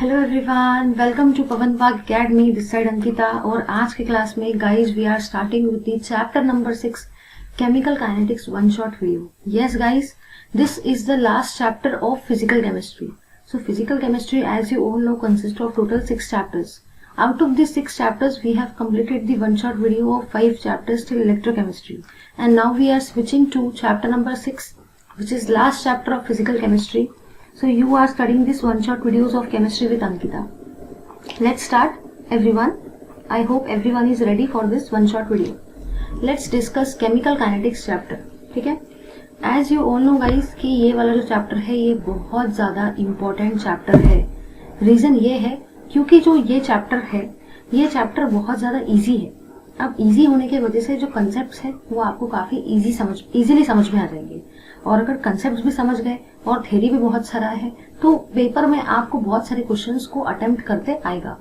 Hello everyone, welcome to पवन पाक academy. This side Ankita. और आज के क्लास में guys we are starting with the chapter number 6 chemical kinetics one shot video. Yes guys, this is the last chapter of physical chemistry. So physical chemistry, as you all know, consists of total 6 chapters. Out of these 6 chapters, we have completed the one-shot video of 5 chapters till electrochemistry. And now we are switching to chapter number 6, which is last chapter of physical chemistry. So you are studying this one-shot videos of chemistry with Ankita. Let's start, everyone. I hope everyone is ready for this one-shot video. Let's discuss chemical kinetics chapter. ठीक है? As you all know guys कि ये वाला जो chapter है ये बहुत ज्यादा इम्पोर्टेंट चैप्टर है। रीजन ये है क्योंकि जो ये चैप्टर है ये चैप्टर बहुत ज्यादा इजी है। अब इजी होने की वजह से जो कंसेप्ट्स है वो आपको काफी इजीली समझ में आ जाएंगे। और अगर कंसेप्ट्स भी समझ गए और थ्योरी भी बहुत सारा है तो पेपर में आपको बहुत सारे क्वेश्चंस को अटेम्प्ट करते आएगा।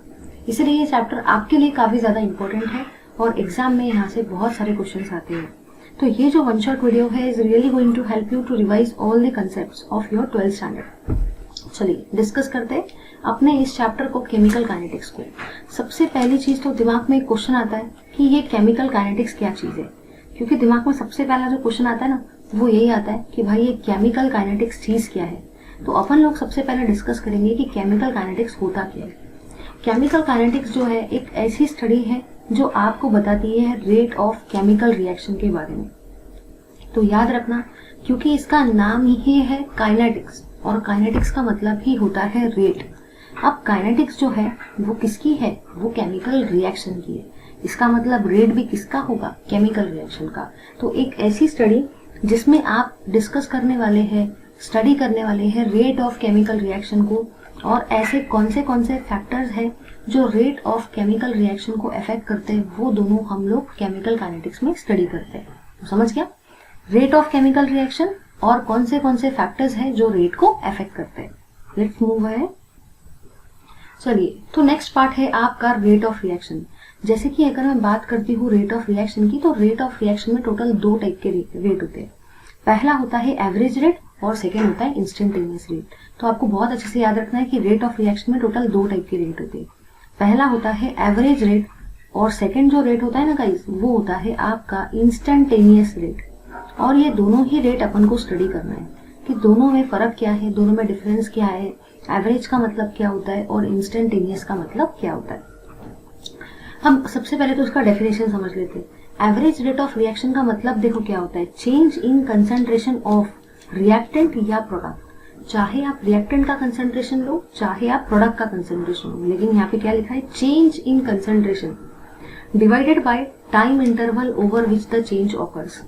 इसलिए ये चैप्टर आपके लिए काफी ज्यादा इम्पोर्टेंट है और एग्जाम में यहाँ से बहुत सारे क्वेश्चंस आते हैं। तो ये जो वन शॉट वीडियो है is really going to help you to revise all the concepts of your 12th standard. चलिए डिस्कस करते हैं अपने इस चैप्टर को, केमिकल काइनेटिक्स को। सबसे पहली चीज तो दिमाग में एक क्वेश्चन आता है कि ये केमिकल काइनेटिक्स क्या चीज है, क्योंकि दिमाग में सबसे पहला जो क्वेश्चन आता है ना वो यही आता है कि भाई ये केमिकल काइनेटिक्स चीज क्या है। तो अपन लोग सबसे पहले डिस्कस करेंगे कि केमिकल काइनेटिक्स होता क्या है। केमिकल काइनेटिक्स जो है एक ऐसी स्टडी है जो आपको बताती है रेट ऑफ केमिकल रिएक्शन के बारे में। तो याद रखना, क्योंकि इसका नाम ही है काइनेटिक्स और काइनेटिक्स का मतलब ही होता है रेट। अब काइनेटिक्स जो है वो किसकी है, वो केमिकल रिएक्शन की है। इसका मतलब रेट भी किसका होगा, केमिकल रिएक्शन का। तो एक ऐसी स्टडी जिसमें आप डिस्कस करने वाले हैं, स्टडी करने वाले हैं रेट ऑफ केमिकल रिएक्शन को, और ऐसे कौन से फैक्टर्स हैं जो रेट ऑफ केमिकल रिएक्शन को अफेक्ट करते हैं, वो दोनों हम लोग केमिकल काइनेटिक्स में स्टडी करते हैं। तो समझ गया, रेट ऑफ केमिकल रिएक्शन और कौन से फैक्टर्स हैं जो रेट को अफेक्ट करते हैं। Let's move ahead. चलिए, तो नेक्स्ट पार्ट है आपका रेट ऑफ रिएक्शन। जैसे कि अगर मैं बात करती हूँ रेट ऑफ रिएक्शन की, तो रेट ऑफ रिएक्शन में टोटल 2 टाइप के रेट होते हैं। पहला होता है एवरेज रेट और सेकेंड होता है इंस्टेंटेनियस रेट। तो आपको बहुत अच्छे से याद रखना है कि रेट ऑफ रिएक्शन में टोटल 2 टाइप के रेट होते हैं। पहला होता है एवरेज रेट और सेकेंड जो रेट होता है ना गाइस, वो होता है आपका इंस्टेंटेनियस रेट। और ये दोनों ही रेट अपन को स्टडी करना है कि दोनों में फर्क क्या है, दोनों में डिफरेंस क्या है, एवरेज का मतलब क्या होता है और इंस्टेंटेनियस का मतलब क्या होता है। हम सबसे पहले तो उसका डेफिनेशन समझ लेते हैं। एवरेज रेट ऑफ रिएक्शन का मतलब देखो क्या होता है, change in concentration of reactant या प्रोडक्ट। चाहे आप रिएक्टेंट का कंसंट्रेशन लो, चाहे आप प्रोडक्ट का कंसंट्रेशन लो, लेकिन यहाँ पे क्या लिखा है, change in concentration divided by time interval over which the change occurs.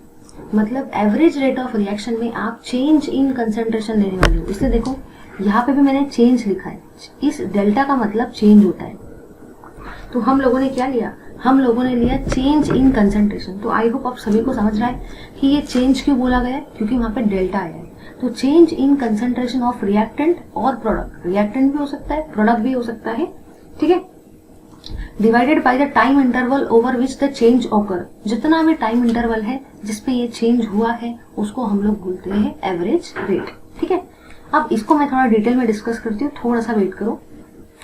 मतलब एवरेज रेट ऑफ रिएक्शन में आप चेंज इन कंसंट्रेशन लेने वाले हो। इसलिए देखो यहाँ पे भी मैंने चेंज लिखा है, इस डेल्टा का मतलब चेंज होता है। तो हम लोगों ने क्या लिया, हम लोगों ने लिया चेंज इन कंसंट्रेशन। तो आई होप आप सभी को समझ रहा है कि ये चेंज क्यों बोला गया है, क्योंकि वहां पे डेल्टा आया है। तो change in concentration of reactant और प्रोडक्ट, रिएक्टेंट भी हो सकता है, प्रोडक्ट भी हो सकता है, ठीक है। Divided by the time interval over which the change occur. जितना भी टाइम इंटरवल है जिसपे ये चेंज हुआ है उसको हम लोग बोलते हैं एवरेज रेट, ठीक है। अब इसको मैं थोड़ा डिटेल में डिस्कस करती हूँ, थोड़ा सा वेट करो,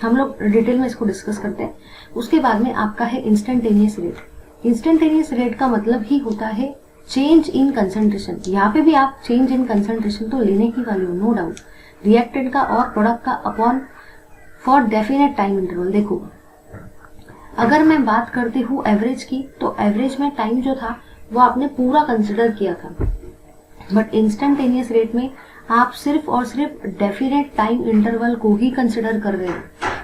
हम लोग डिटेल में इसको डिस्कस करते हैं। उसके बाद में आपका है इंस्टेंटेनियस रेट। इंस्टेंटेनियस रेट का मतलब ही होता है चेंज इन कंसंट्रेशन। यहाँ पे भी आप चेंज इन कंसंट्रेशन तो लेने ही वाले हो, नो डाउट, रिएक्टेंट का और प्रोडक्ट का upon for definite time interval. देखो अगर मैं बात करती हूँ एवरेज की, तो एवरेज में टाइम जो था वो आपने पूरा कंसिडर किया था, बट इंस्टेंटेनियस रेट में आप सिर्फ और सिर्फ डेफिनेट टाइम इंटरवल को ही कंसिडर कर रहे हो।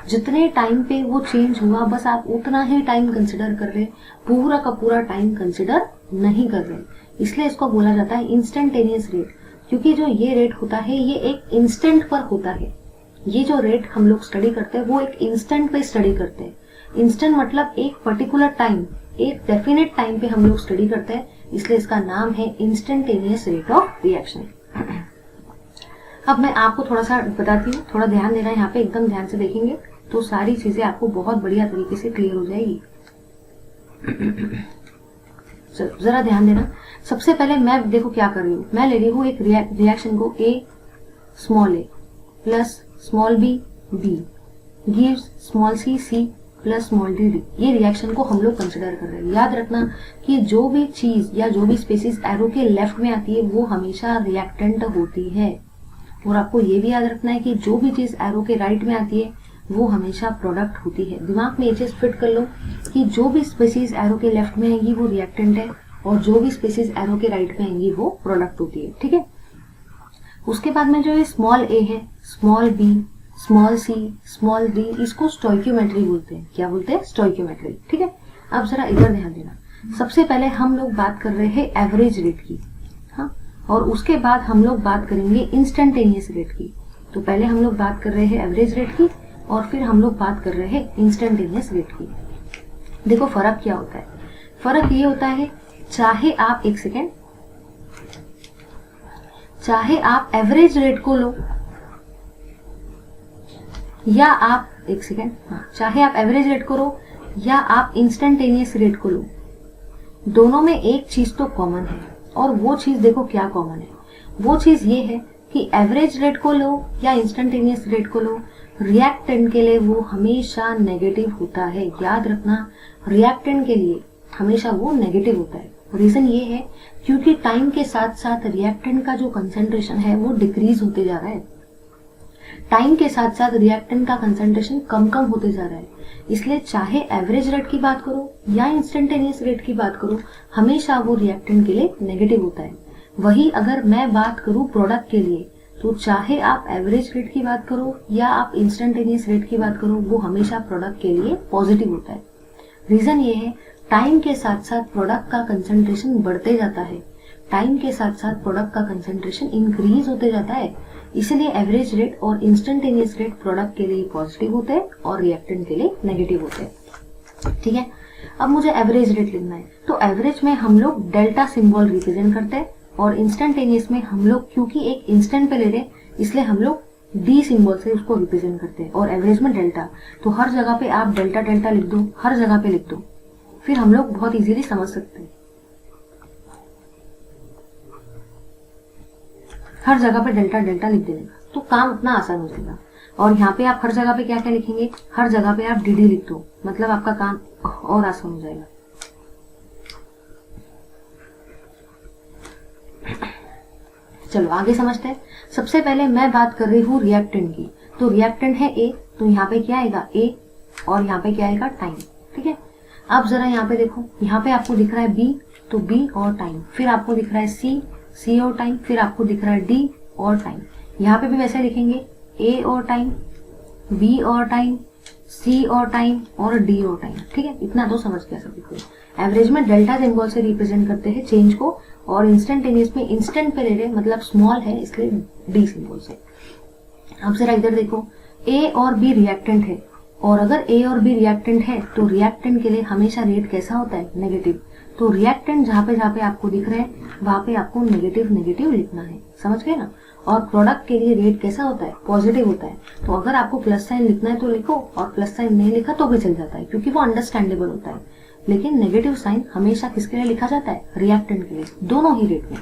जितने टाइम पे वो चेंज हुआ बस आप उतना ही टाइम कंसिडर कर रहे, पूरा का पूरा टाइम कंसिडर नहीं कर रहे। इसलिए इसको बोला जाता है इंस्टेंटेनियस रेट, क्योंकि जो ये रेट होता है ये एक इंस्टेंट पर होता है। ये जो रेट हम लोग स्टडी करते हैं वो एक इंस्टेंट पे स्टडी करते हैं। इंस्टेंट मतलब एक पर्टिकुलर टाइम, एक डेफिनेट टाइम पे हम लोग स्टडी करते हैं, इसलिए इसका नाम है इंस्टेंटेनियस रेट ऑफ रिएक्शन। अब मैं आपको थोड़ा सा बताती हूँ, थोड़ा ध्यान देना, यहाँ पे एकदम ध्यान से देखेंगे तो सारी चीजें आपको बहुत बढ़िया तरीके से क्लियर हो जाएगी। जरा ध्यान देना। सबसे पहले मैं देखो क्या कर रही हूँ, मैं ले रही हूँ एक रिएक्शन को, A small A plus small B B gives small C C plus small D D. ये रिएक्शन को हम लोग कंसिडर कर रहे हैं। याद रखना कि जो भी चीज या जो भी स्पीसीज एरो के लेफ्ट में आती है वो हमेशा रिएक्टेंट होती है, और आपको ये भी याद रखना है कि जो भी चीज एरो के राइट में आती है वो हमेशा प्रोडक्ट होती है। दिमाग में ये चीज फिट कर लो कि जो भी स्पीसीज एरो के लेफ्ट में आएंगी वो रिएक्टेंट है, और जो भी स्पीसीज एरो के राइट में आएंगी वो प्रोडक्ट होती है। ठीक है, उसके बाद में जो ये स्मॉल ए है, small B, small C, small D, इसको स्टोइकियोमेट्री बोलते हैं। क्या बोलते हैं? स्टोइकियोमेट्री। ठीक है, अब जरा इधर ध्यान देना। सबसे पहले हम लोग बात कर रहे हैं एवरेज रेट की, हाँ, और उसके बाद हम लोग बात करेंगे इंस्टेंटेनियस रेट की। तो पहले हम लोग बात कर रहे हैं एवरेज रेट की, और फिर हम लोग बात कर रहे हैं इंस्टेंटेनियस रेट की। देखो फर्क क्या होता है। फर्क ये होता है, चाहे आप एक सेकेंड, चाहे आप एवरेज रेट को लो या आप एक सेकेंड, हाँ, चाहे आप एवरेज रेट को लो या आप इंस्टेंटेनियस रेट को लो, दोनों में एक चीज तो कॉमन है। और वो चीज देखो क्या कॉमन है। वो चीज ये है कि एवरेज रेट को लो या इंस्टेंटेनियस रेट को लो, रिएक्टेंट के लिए वो हमेशा नेगेटिव होता है। याद रखना, रिएक्टेंट के लिए हमेशा वो नेगेटिव होता है। रीजन ये है क्योंकि टाइम के साथ साथ रिएक्टेंट का जो कंसेंट्रेशन है वो डिक्रीज होते जा रहा है। टाइम के साथ साथ रिएक्टेंट का कंसेंट्रेशन कम कम होते जा रहा है। इसलिए चाहे एवरेज रेट की बात करो या इंस्टेंटेनियस रेट की बात करो, हमेशा वो रिएक्टेंट के लिए नेगेटिव होता है। वही अगर मैं बात करूं प्रोडक्ट के लिए, तो चाहे आप एवरेज रेट की बात करो या आप इंस्टेंटेनियस रेट की बात करो, वो हमेशा प्रोडक्ट के लिए पॉजिटिव होता है। रीजन ये है, टाइम के साथ साथ प्रोडक्ट का कंसेंट्रेशन बढ़ते जाता है, टाइम के साथ साथ प्रोडक्ट का कंसेंट्रेशन इंक्रीज होते जाता है। इसलिए एवरेज रेट और इंस्टेंटेनियस रेट प्रोडक्ट के लिए पॉजिटिव होते हैं और रिएक्टेंट के लिए नेगेटिव होते हैं। ठीक है, अब मुझे एवरेज रेट लिखना है, तो एवरेज में हम लोग डेल्टा सिंबल रिप्रेजेंट करते हैं, और इंस्टेंटेनियस में हम लोग क्योंकि एक इंस्टेंट पे ले रहे इसलिए हम लोग डी सिंबल से उसको रिप्रेजेंट करते हैं, और एवरेज में डेल्टा। तो हर जगह पे आप डेल्टा डेल्टा लिख दो, हर जगह पे लिख दो, फिर हम लोग बहुत इजीली समझ सकते हैं। हर जगह पे डेल्टा डेल्टा लिख देने का तो काम अपना आसान हो जाएगा। और यहाँ पे आप हर जगह पे क्या क्या लिखेंगे, हर जगह पे आप डी डी लिख दो, मतलब आपका काम और आसान हो जाएगा। चलो आगे समझते हैं। सबसे पहले मैं बात कर रही हूँ रिएक्टेंट की। तो रिएक्टेंट है ए, तो यहाँ पे क्या आएगा ए, और यहाँ पे क्या आएगा टाइम। ठीक है, अब जरा यहाँ पे देखो, यहाँ पे आपको दिख रहा है बी, तो बी और टाइम, फिर आपको दिख रहा है सी, सी और टाइम, फिर आपको दिख रहा है डी और टाइम। यहाँ पे भी वैसे लिखेंगे ए और टाइम, बी और टाइम, सी और टाइम और डी और टाइम। ठीक है, इतना तो समझ गया सभी को। एवरेज में डेल्टा सिंबल से रिप्रेजेंट करते हैं चेंज को, और इंस्टेंटेनियस में इंस्टेंट पे ले रहे मतलब स्मॉल है इसलिए डी सिंबल से। अब जरा इधर देखो, ए और बी रिएक्टेंट है, और अगर ए और बी रिएक्टेंट है तो रिएक्टेंट के लिए हमेशा रेट कैसा होता है, नेगेटिव। तो रिएक्टेंट जहाँ पे आपको दिख रहे हैं वहां पे आपको नेगेटिव नेगेटिव लिखना है, समझ गए ना। और प्रोडक्ट के लिए रेट कैसा होता है, पॉजिटिव होता है। तो अगर आपको प्लस साइन लिखना है तो लिखो, और प्लस साइन नहीं लिखा तो भी चल जाता है क्योंकि वो अंडरस्टैंडेबल होता है। लेकिन नेगेटिव साइन हमेशा किसके लिए लिखा जाता है, रिएक्टेंट के लिए, दोनों ही रेट में।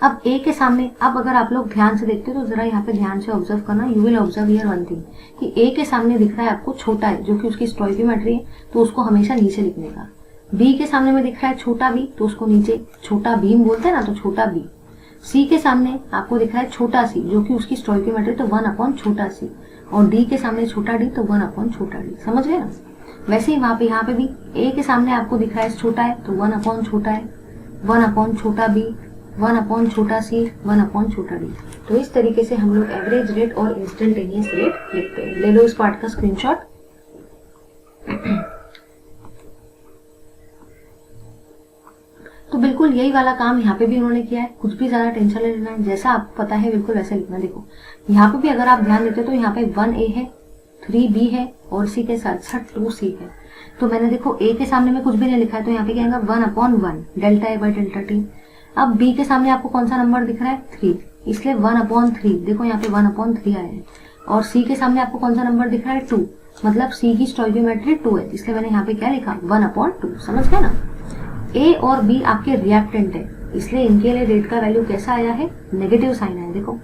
अब ए के सामने, अब अगर आप लोग ध्यान से देखते हो तो जरा यहाँ पे ध्यान से ऑब्जर्व करना, you will observe here one thing कि ए के सामने दिख रहा है आपको छोटा है जो कि उसकी स्टोइकियोमेट्री है, तो उसको हमेशा नीचे लिखने का। बी के सामने में दिख रहा है छोटा बी, तो उसको नीचे छोटा भीम बोलते हैं ना, तो छोटा बी। सी के सामने आपको दिख रहा है छोटा सी जो कि उसकी स्टोइकियोमेट्री, तो 1 अपॉन छोटा सी। और डी के सामने छोटा डी, तो 1 अपॉन छोटा डी। समझ गए ना। वैसे ही वहां पे यहाँ पे भी ए के सामने आपको दिख रहा है छोटा है, तो 1 अपॉन छोटा है, 1 अपॉन छोटा बी, 1 अपॉन छोटा सी, 1 अपॉन छोटा डी। तो इस तरीके से हम लोग एवरेज रेट और इंस्टेंटेनियस रेट लिखते हैं। ले लो इस पार्ट का स्क्रीनशॉट। तो बिल्कुल यही वाला काम यहाँ पे भी उन्होंने किया है, कुछ भी ज्यादा टेंशन नहीं लेना है, जैसा आपको पता है बिल्कुल वैसे लिखना। देखो यहाँ पे भी अगर आप ध्यान देते हो तो यहाँ पे 1A है, 3B है और C के साथ साथ 2C है। तो मैंने देखो A के सामने में कुछ भी नहीं लिखा है, तो यहाँ पे क्या आएगा 1 upon 1 delta A by delta T. अब B के सामने आपको कौन सा नंबर दिख रहा है, 3, इसलिए 1 अपॉन 3। देखो यहाँ पे 1 अपॉन 3 आया है। और C के सामने आपको कौन सा नंबर दिख रहा है, 2, मतलब C की स्टोइकियोमेट्री 2 है, इसलिए मैंने यहाँ पे क्या लिखा 1 अपॉन 2। समझ गए ना। ए और बी आपके रिएक्टेंट है, इसलिए इनके लिए रेट का वैल्यू कैसा आया है, नेगेटिव साइन है। देखो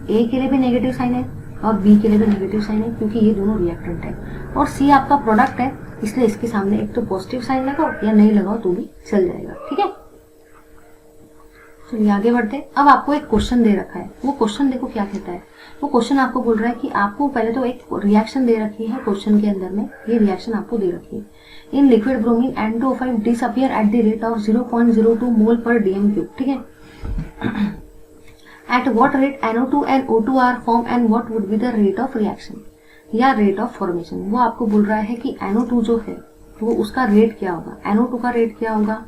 ए के लिए भी नेगेटिव साइन है, और बी के लिए भी नेगेटिव साइन है क्योंकि ये दोनों रिएक्टेंट है, और सी आपका प्रोडक्ट है, इसलिए इसके सामने एक तो पॉजिटिव साइन लगाओ या नहीं लगाओ तो भी चल जाएगा। ठीक है, चलिए आगे बढ़ते। अब आपको एक क्वेश्चन दे रखा है, वो क्वेश्चन देखो क्या कहता है। वो क्वेश्चन आपको बोल रहा है कि आपको पहले तो एक रिएक्शन दे रखी है क्वेश्चन के अंदर में, ये रिएक्शन आपको दे रखी है। In liquid bromine N2O5 disappear at the rate of 0.02 mole per dm³। ठीक है, at what rate NO2 and O2 are form and what would be the rate of reaction या रेट ऑफ फॉर्मेशन। वो आपको बोल रहा है कि NO2 जो है वो उसका रेट क्या होगा, NO2 का रेट क्या होगा,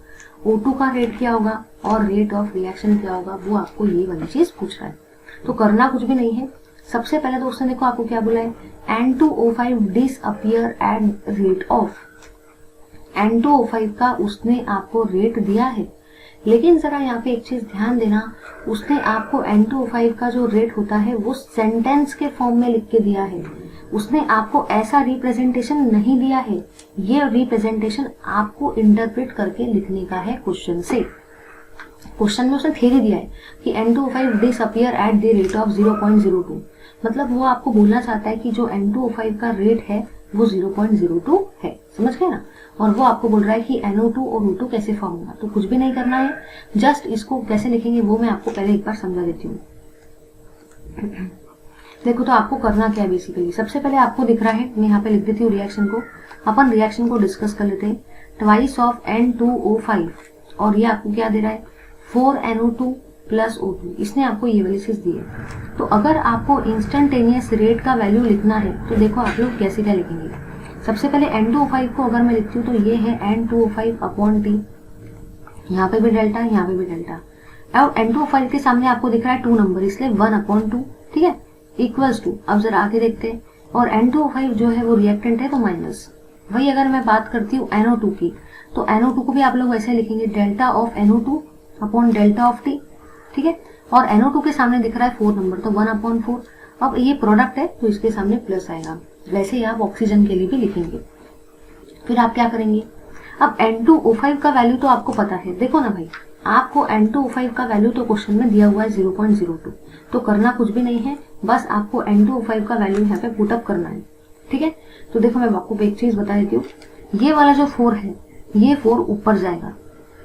O2 का रेट क्या होगा और रेट ऑफ रिएक्शन क्या होगा, वो आपको ये वाली चीज पूछ रहा है। तो करना कुछ भी नहीं है, सबसे पहले तो उसने देखो आपको क्या बोला है, N2O5 disappear at rate of, N2O5 का उसने आपको रेट दिया है, लेकिन जरा यहाँ पे एक चीज ध्यान देना, उसने आपको N2O5 का जो रेट होता है वो सेंटेंस के फॉर्म में लिख के दिया है, उसने आपको ऐसा रिप्रेजेंटेशन नहीं दिया है। ये रिप्रेजेंटेशन आपको इंटरप्रेट करके लिखने का है क्वेश्चन से। क्वेश्चन में उसने थ्योरी दिया है कि N2O5 disappear at the rate of 0.02, मतलब वो आपको बोलना चाहता है कि जो N2O5 का रेट है वो 0.02 है, समझ गए ना। और वो आपको बोल रहा है कि NO2 और O2 कैसे फॉर्म होगा, तो कुछ भी नहीं करना है, जस्ट इसको कैसे लिखेंगे वो मैं आपको पहले एक बार समझा देती हूँ। देखो तो आपको करना क्या है बेसिकली, सबसे पहले आपको दिख रहा है, मैं यहाँ पे लिख देती हूँ रिएक्शन को, अपन रिएक्शन को डिस्कस कर लेते हैं। ट्वाइस ऑफ N2O5 और ये आपको क्या दे रहा है 4NO2 प्लस O2, इसने आपको ये वाली चीज दी है। तो अगर आपको इंस्टेंटेनियस रेट का वैल्यू लिखना है तो देखो आप लोग कैसे क्या लिखेंगे। सबसे पहले N2O5 को अगर मैं लिखती हूँ तो ये है N2O5 अपॉन T, यहाँ पे भी डेल्टा यहाँ पे भी डेल्टा, अब N2O5 के सामने आपको दिख रहा है 2 नंबर, इसलिए 1/2, ठीक है, इक्वल्स टू, अब जरा आगे देखते हैं, और N2O5 जो है वो रिएक्टेंट है तो माइनस। वही अगर मैं बात करती हूँ NO2 की, तो NO2 को भी आप लोग वैसे लिखेंगे delta of NO2 upon delta of T, ठीक है, और NO2 के सामने दिख रहा है 4 नंबर तो 1/4। अब ये प्रोडक्ट है तो इसके सामने प्लस आएगा, वैसे ही आप ऑक्सीजन के लिए भी लिखेंगे। फिर आप क्या करेंगे, अब N2O5 का वैल्यू तो आपको पता है, देखो ना भाई, आपको N2O5 का वैल्यू तो क्वेश्चन में दिया हुआ है 0.02, तो करना कुछ भी नहीं है, बस आपको N2O5 का वैल्यू यहाँ पे पुटअप करना है। ठीक है, तो देखो मैं आपको एक चीज बता देती हूँ, ये वाला जो 4 है ये 4 ऊपर जाएगा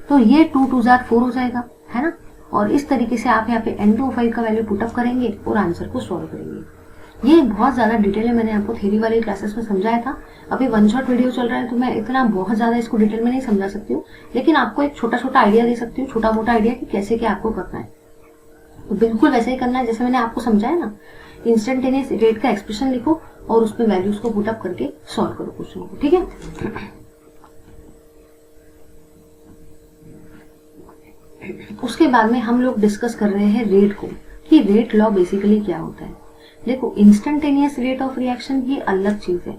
तो ये 2 2 4 हो जाएगा, है ना। और इस तरीके से आप यहाँ पे N2O5 का वैल्यू पुटअप करेंगे और आंसर को सॉल्व करेंगे। ये बहुत ज्यादा डिटेल में मैंने आपको थ्योरी वाली क्लासेस में समझाया था, अभी 1 शॉट वीडियो चल रहा है तो मैं इतना बहुत ज्यादा इसको डिटेल में नहीं समझा सकती हूँ, लेकिन आपको एक छोटा छोटा आइडिया दे सकती हूँ, छोटा मोटा आइडिया कि कैसे क्या आपको करना है। तो बिल्कुल वैसे ही करना है जैसे मैंने आपको समझाया ना, इंस्टेंटेनियस रेट का एक्सप्रेशन लिखो और उसमें वैल्यूज को पुटअप करके सॉल्व करो क्वेश्चन को, ठीक है। उसके बाद में हम लोग डिस्कस कर रहे हैं रेट को, कि रेट लॉ बेसिकली क्या होता है। देखो इंस्टेंटेनियस रेट ऑफ रिएक्शन ये अलग चीज है,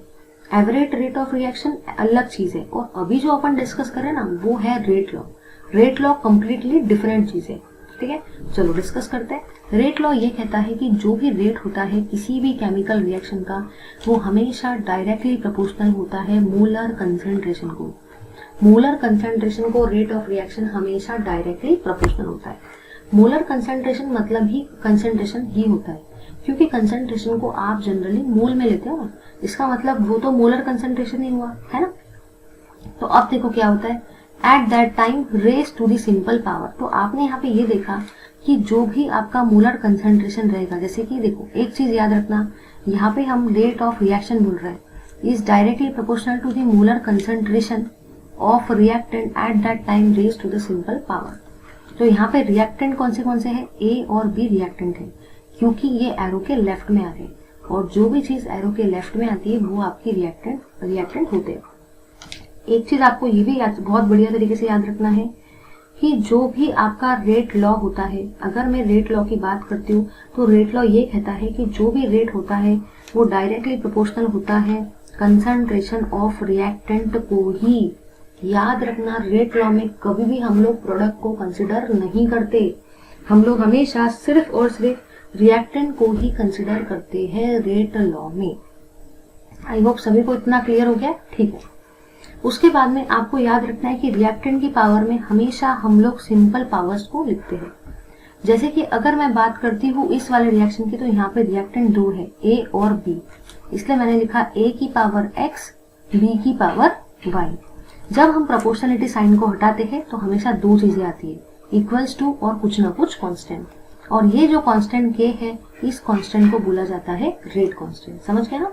एवरेज रेट ऑफ रिएक्शन अलग चीज है, और अभी जो अपन डिस्कस कर रहे हैं ना वो है rate law. Rate law completely different चीज है, ठीक है। चलो डिस्कस करते हैं। रेट लॉ ये कहता है कि जो भी रेट होता है किसी भी केमिकल रिएक्शन का वो हमेशा डायरेक्टली प्रोपोर्शनल होता है मोलर कंसेंट्रेशन को। मोलर कंसेंट्रेशन को रेट ऑफ रिएक्शन हमेशा डायरेक्टली प्रोपोर्शनल होता है। मोलर कंसेंट्रेशन मतलब ही कंसेंट्रेशन ही होता है, क्योंकि कंसेंट्रेशन को आप जनरली मोल में लेते हो ना, इसका मतलब वो तो मोलर कंसेंट्रेशन ही हुआ, है ना। तो अब देखो क्या होता है, at that time raise to the simple power. तो आपने यहाँ पे ये देखा कि जो भी आपका मोलर कंसेंट्रेशन रहेगा, जैसे कि देखो एक चीज याद रखना, यहाँ पे हम रेट ऑफ रिएक्शन बोल रहे हैं, is directly proportional to the molar concentration of reactant at that time raise to the simple power. तो यहाँ पे रिएक्टेंट कौन से हैं, ए और बी रिएक्टेंट है, क्योंकि ये एरो के लेफ्ट में आ रहे हैं, और जो भी चीज एरो के लेफ्ट में आती है वो आपकी रिएक्टेंट होते हैं। एक चीज आपको ये भी बहुत बढ़िया तरीके से याद रखना है कि जो भी आपका रेट लॉ होता है, अगर मैं रेट लॉ की बात करती हूँ तो रेट लॉ ये कहता है कि जो भी रेट होता है वो डायरेक्टली प्रोपोर्शनल होता है कंसंट्रेशन ऑफ रिएक्टेंट को ही। याद रखना, रेट लॉ में कभी भी हम लोग प्रोडक्ट को कंसिडर नहीं करते, हम लोग हमेशा सिर्फ और सिर्फ रिएक्टेंट को ही कंसिडर करते हैं रेट लॉ में। आई होप सभी को इतना क्लियर हो गया, ठीक है। उसके बाद में आपको याद रखना है कि रिएक्टेंट की पावर में हमेशा हम लोग सिंपल पावर्स को लिखते हैं। जैसे कि अगर मैं बात करती हूँ इस वाले रिएक्शन की, तो यहाँ पे रिएक्टेंट दो है, ए और बी, इसलिए मैंने लिखा ए की पावर एक्स, बी की पावर वाई। जब हम प्रोपोर्शनलिटी साइन को हटाते हैं तो हमेशा दो चीजें आती है, इक्वल्स टू और कुछ ना कुछ कांस्टेंट, और ये जो कांस्टेंट के है, इस कांस्टेंट को बोला जाता है रेट कांस्टेंट। समझ गए ना?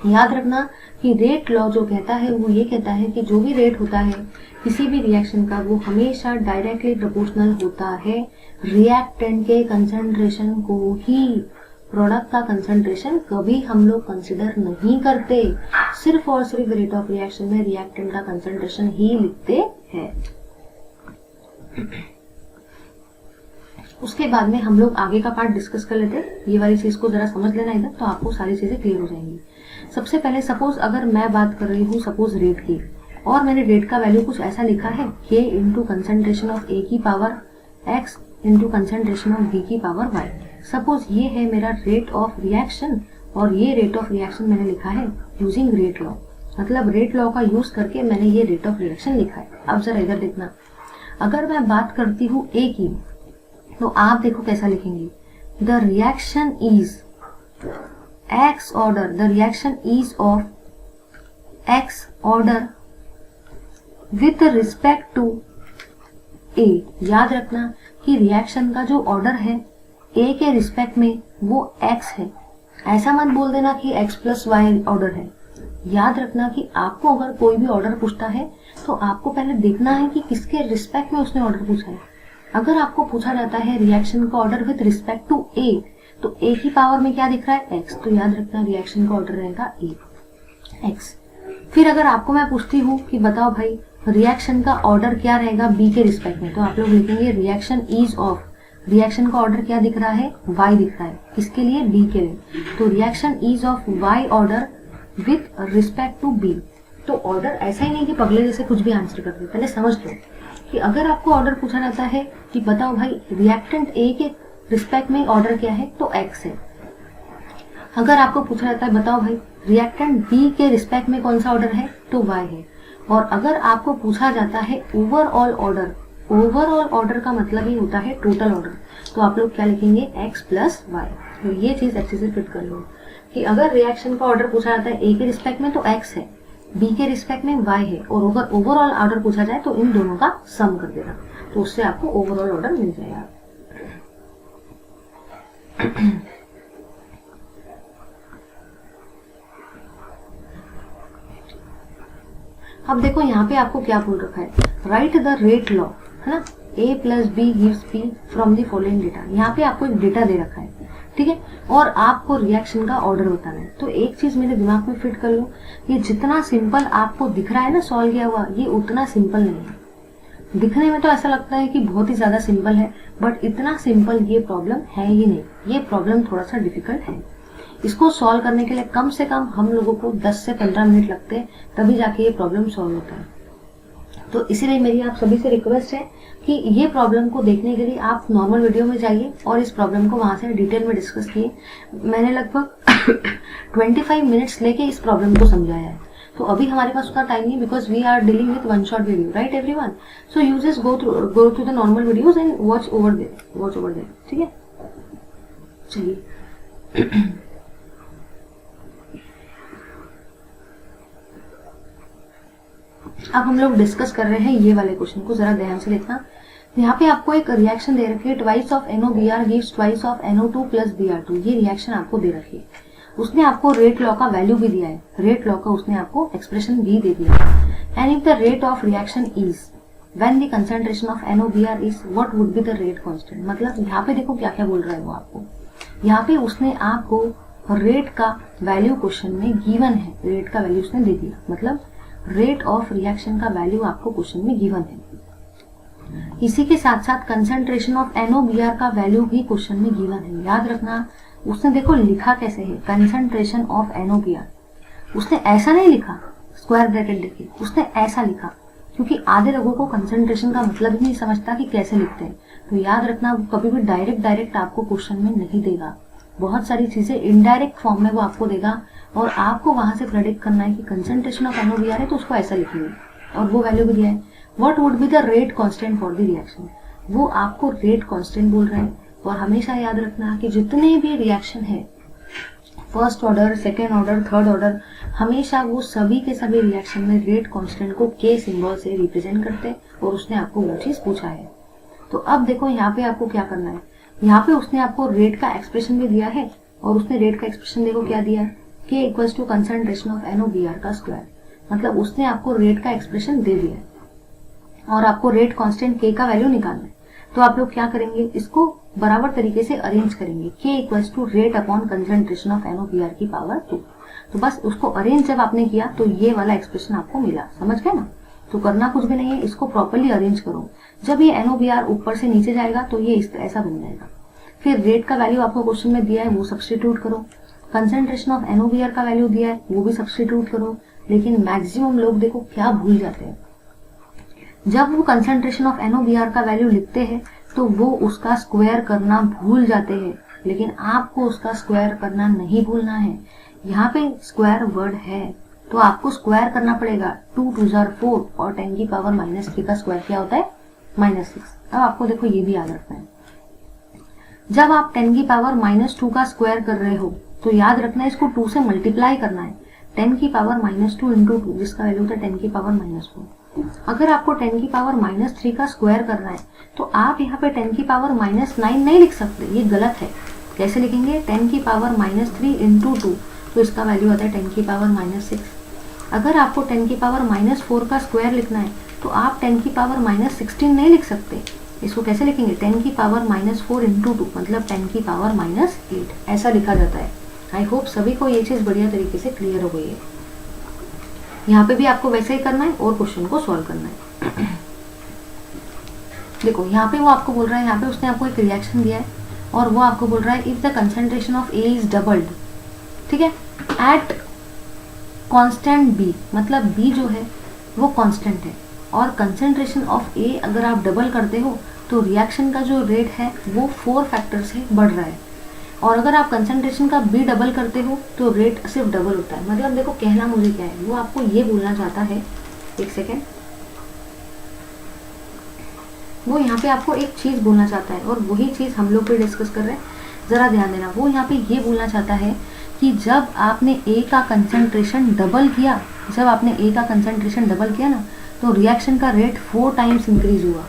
याद रखना कि रेट लॉ जो कहता है वो ये कहता है कि जो भी रेट होता है किसी भी रिएक्शन का, वो हमेशा डायरेक्टली प्रोपोर्शनल होता है रिएक्टेंट के कंसंट्रेशन को ही। प्रोडक्ट का कंसंट्रेशन कभी हम लोग कंसिडर नहीं करते, सिर्फ और सिर्फ रेट ऑफ रिएक्शन में रिएक्टेंट का कंसंट्रेशन ही लिखते हैं। उसके बाद में हम लोग आगे का पार्ट डिस्कस कर लेते हैं। ये वाली चीज को जरा समझ लेना इधर, तो आपको सारी चीजें क्लियर हो जाएंगी। सबसे पहले सपोज अगर मैं बात कर रही हूँ सपोज रेट की, और मैंने रेट का वैल्यू कुछ ऐसा लिखा है K into concentration of A की power x into concentration of B की पावर y। सपोज ये है मेरा रेट ऑफ रिएक्शन, और ये रेट ऑफ रिएक्शन मैंने लिखा है यूजिंग रेट लॉ, मतलब रेट लॉ का यूज करके मैंने ये रेट ऑफ रिएक्शन लिखा है। अब जरा इधर देखना, अगर मैं बात करती हूँ ए की, तो आप देखो कैसा लिखेंगे, the reaction is x order, the reaction is of x order with respect to A. याद रखना कि रिएक्शन का जो ऑर्डर है ए के रिस्पेक्ट में वो एक्स है, ऐसा मत बोल देना कि एक्स प्लस वाई ऑर्डर है। याद रखना कि आपको अगर कोई भी ऑर्डर पूछता है तो आपको पहले देखना है कि किसके रिस्पेक्ट में उसने ऑर्डर पूछा है। अगर आपको पूछा जाता है रिएक्शन का ऑर्डर विद रिस्पेक्ट टू ए, तो ए की पावर में क्या दिख रहा है, एक्स, तो याद रखना रिएक्शन का ऑर्डर रहेगा ए एक्स। फिर अगर आपको मैं पूछती हूँ कि बताओ भाई रिएक्शन का ऑर्डर क्या रहेगा बी के रिस्पेक्ट में, तो आप लोग लिखेंगे रिएक्शन इज ऑफ, रिएक्शन का ऑर्डर क्या दिख रहा है, वाई दिख रहा है, किसके लिए, बी के लिए, तो reaction is of Y order with respect to B. तो ऑर्डर ऐसा ही नहीं कि पगले जैसे कुछ भी आंसर कर दे, पहले समझ लो कि अगर आपको ऑर्डर पूछा जाता है कि बताओ भाई रिएक्टेंट ए के रिस्पेक्ट में ऑर्डर क्या है, तो एक्स है। अगर आपको पूछा जाता है बताओ भाई रिएक्टेंट बी के रिस्पेक्ट में कौन सा ऑर्डर है, तो वाई है। और अगर आपको पूछा जाता है ओवरऑल ऑर्डर, ओवरऑल ऑर्डर का मतलब ही होता है टोटल ऑर्डर, तो आप लोग क्या लिखेंगे, एक्स प्लस वाई। तो ये चीज अच्छे से फिट कर लो कि अगर रिएक्शन का ऑर्डर पूछा जाता है ए के रिस्पेक्ट में तो एक्स है, बी के रिस्पेक्ट में वाई है, और अगर ओवरऑल ऑर्डर पूछा जाए तो इन दोनों का सम कर देना, तो उससे आपको ओवरऑल ऑर्डर मिल जाएगा। अब देखो यहाँ पे आपको क्या बोल रखा है, राइट द रेट लॉ, है ना, a plus B gives p from the following data. यहाँ पे आपको एक डेटा दे रखा है, ठीक है, और आपको रिएक्शन का ऑर्डर बताना है। तो एक चीज मेरे दिमाग में फिट कर लो, ये जितना सिंपल आपको दिख रहा है ना सॉल्व किया हुआ, ये उतना सिंपल नहीं है। दिखने में तो ऐसा लगता है कि बहुत ही ज्यादा सिंपल है, बट इतना सिंपल ये प्रॉब्लम है ही नहीं। ये प्रॉब्लम थोड़ा सा डिफिकल्ट है। इसको सॉल्व करने के लिए कम से कम हम लोगों को 10 से 15 मिनट लगते हैं, तभी जाके ये प्रॉब्लम सॉल्व होता है। तो इसीलिए मेरी आप सभी से रिक्वेस्ट है कि ये प्रॉब्लम को देखने के लिए आप नॉर्मल वीडियो में जाइए और इस प्रॉब्लम को वहां से डिटेल में डिस्कस किए। मैंने लगभग 25 मिनट्स लेके इस प्रॉब्लम को समझाया है। तो अभी हमारे पास उतना टाइम नहीं, because we are dealing with one shot video, right everyone. So you just go through the normal videos and watch over there, ठीक है। चलिए अब हम लोग डिस्कस कर रहे हैं ये वाले क्वेश्चन को, जरा ध्यान से देखना। यहाँ पे आपको एक रिएक्शन दे रखी है, twice of NOBr gives twice of NO2 plus Br2। ये रिएक्शन आपको दे रखी है। उसने आपको रेट लॉ का वैल्यू भी दिया है, रेट लॉ का उसने आपको एक्सप्रेशन भी दे दिया है। And if the rate of reaction is when the concentration of NOBr is what would be the rate constant. मतलब यहाँ पे देखो क्या क्या बोल रहा है वो आपको। यहाँ पे उसने आपको रेट का वैल्यू क्वेश्चन में गिवन है, रेट का वैल्यू उसने दे दिया, मतलब रेट ऑफ रिएक्शन का वैल्यू आपको क्वेश्चन में गिवन है। इसी के साथ साथ कंसंट्रेशन ऑफ NOBr का वैल्यू भी क्वेश्चन में गिवन है। याद रखना उसने देखो लिखा कैसे है, कंसंट्रेशन ऑफ NOBr। उसने ऐसा नहीं लिखा स्क्वायर ब्रैकेट देके, उसने ऐसा लिखा, क्योंकि आधे लोगों को कंसंट्रेशन का मतलब ही नहीं समझता कि कैसे लिखते हैं। तो याद रखना वो कभी भी डायरेक्ट आपको क्वेश्चन में नहीं देगा, बहुत सारी चीजें इनडायरेक्ट फॉर्म में वो आपको देगा, और आपको वहां से प्रेडिक्ट करना है कि कंसंट्रेशन ऑफ NOBr है तो उसको ऐसा लिखेंगे, और वो वैल्यू भी दिया है। What would be the rate constant for the reaction. वो आपको रेट कांस्टेंट बोल रहा है। और हमेशा याद रखना कि जितने भी रिएक्शन है, first order, second order, third order, हमेशा वो सभी के सभी रिएक्शन में रेट कांस्टेंट को के सिंबल से रिप्रेजेंट करते हैं, और उसने आपको वो चीज पूछा है। तो अब देखो यहाँ पे आपको क्या करना है। यहाँ पे उसने आपको रेट का एक्सप्रेशन भी दिया है, और उसने रेट का एक्सप्रेशन देखो क्या दिया है, के equals to concentration of NOBr का स्क्वायर। मतलब उसने आपको रेट का एक्सप्रेशन दे दिया है और आपको रेट कांस्टेंट के का वैल्यू निकालना है। तो आप लोग क्या करेंगे, इसको बराबर तरीके से अरेंज करेंगे, के equals to rate upon concentration of NOBr की पावर 2। तो बस उसको अरेंज जब आपने किया तो ये वाला एक्सप्रेशन आपको मिला, समझ गए ना। तो करना कुछ भी नहीं है, इसको प्रॉपर्ली अरेंज करो। जब ये NOBr ऊपर से नीचे जाएगा तो ये ऐसा बन जाएगा। फिर रेट का वैल्यू आपको क्वेश्चन में दिया है, वो सब्स्टिट्यूट करो। कंसंट्रेशन ऑफ NOBr का वैल्यू दिया है, वो भी सब्स्टिट्यूट करो। लेकिन मैक्सिमम लोग देखो क्या भूल जाते हैं, जब वो कंसंट्रेशन ऑफ NOBr का वैल्यू लिखते हैं तो वो उसका स्क्वायर करना भूल जाते हैं। लेकिन आपको उसका स्क्वायर करना नहीं भूलना है। यहाँ पे स्क्वायर वर्ड है तो आपको स्क्वायर करना पड़ेगा। 2 2 4 और 10 की पावर -3 का स्क्वायर क्या होता है, -6। अब आपको देखो ये भी याद रखना है, जब आप 10 की पावर -2 का स्क्वायर कर रहे हो तो याद रखना है इसको 2 से मल्टीप्लाई करना है। 10 की पावर -2 इंटू 2, जिसका वैल्यू होता है 10 की पावर -4। अगर आपको 10 की पावर -3 का स्क्वायर करना है तो आप यहाँ पे 10 की पावर -9 नहीं लिख सकते, ये गलत है। कैसे लिखेंगे, 10 की पावर -3 इंटू 2, तो इसका वैल्यू आता है 10 की पावर -6। अगर आपको 10 की पावर -4 का स्क्वायर लिखना है तो आप 10 की पावर -16 नहीं लिख सकते। इसको कैसे लिखेंगे, 10 की पावर -4 इंटू 2, मतलब 10 की पावर -8, ऐसा लिखा जाता है। आई होप सभी को ये चीज बढ़िया तरीके से क्लियर हो गई है। यहाँ पे भी आपको वैसे ही करना है और क्वेश्चन को सॉल्व करना है। देखो यहाँ पे वो आपको बोल रहा है, यहाँ पे उसने आपको एक रिएक्शन दिया है और वो आपको बोल रहा है if the concentration of A is doubled, ठीक है, एट कांस्टेंट B, मतलब B जो है वो कांस्टेंट है, और कंसंट्रेशन ऑफ A अगर आप डबल करते हो तो रिएक्शन का जो रेट है वो 4 फैक्टर से बढ़ रहा है, और अगर आप कंसंट्रेशन का B डबल करते हो तो रेट सिर्फ डबल होता है। मतलब देखो कहना मुझे क्या है, वो आपको ये बोलना चाहता है, एक सेकेंड, वो यहाँ पे आपको एक चीज बोलना चाहता है और वही चीज हम लोग पे डिस्कस कर रहे हैं, जरा ध्यान देना। वो यहाँ पे ये बोलना चाहता है कि जब आपने A का कंसंट्रेशन डबल किया, जब आपने A का कंसंट्रेशन डबल किया ना, तो रिएक्शन का रेट 4 टाइम्स इंक्रीज हुआ,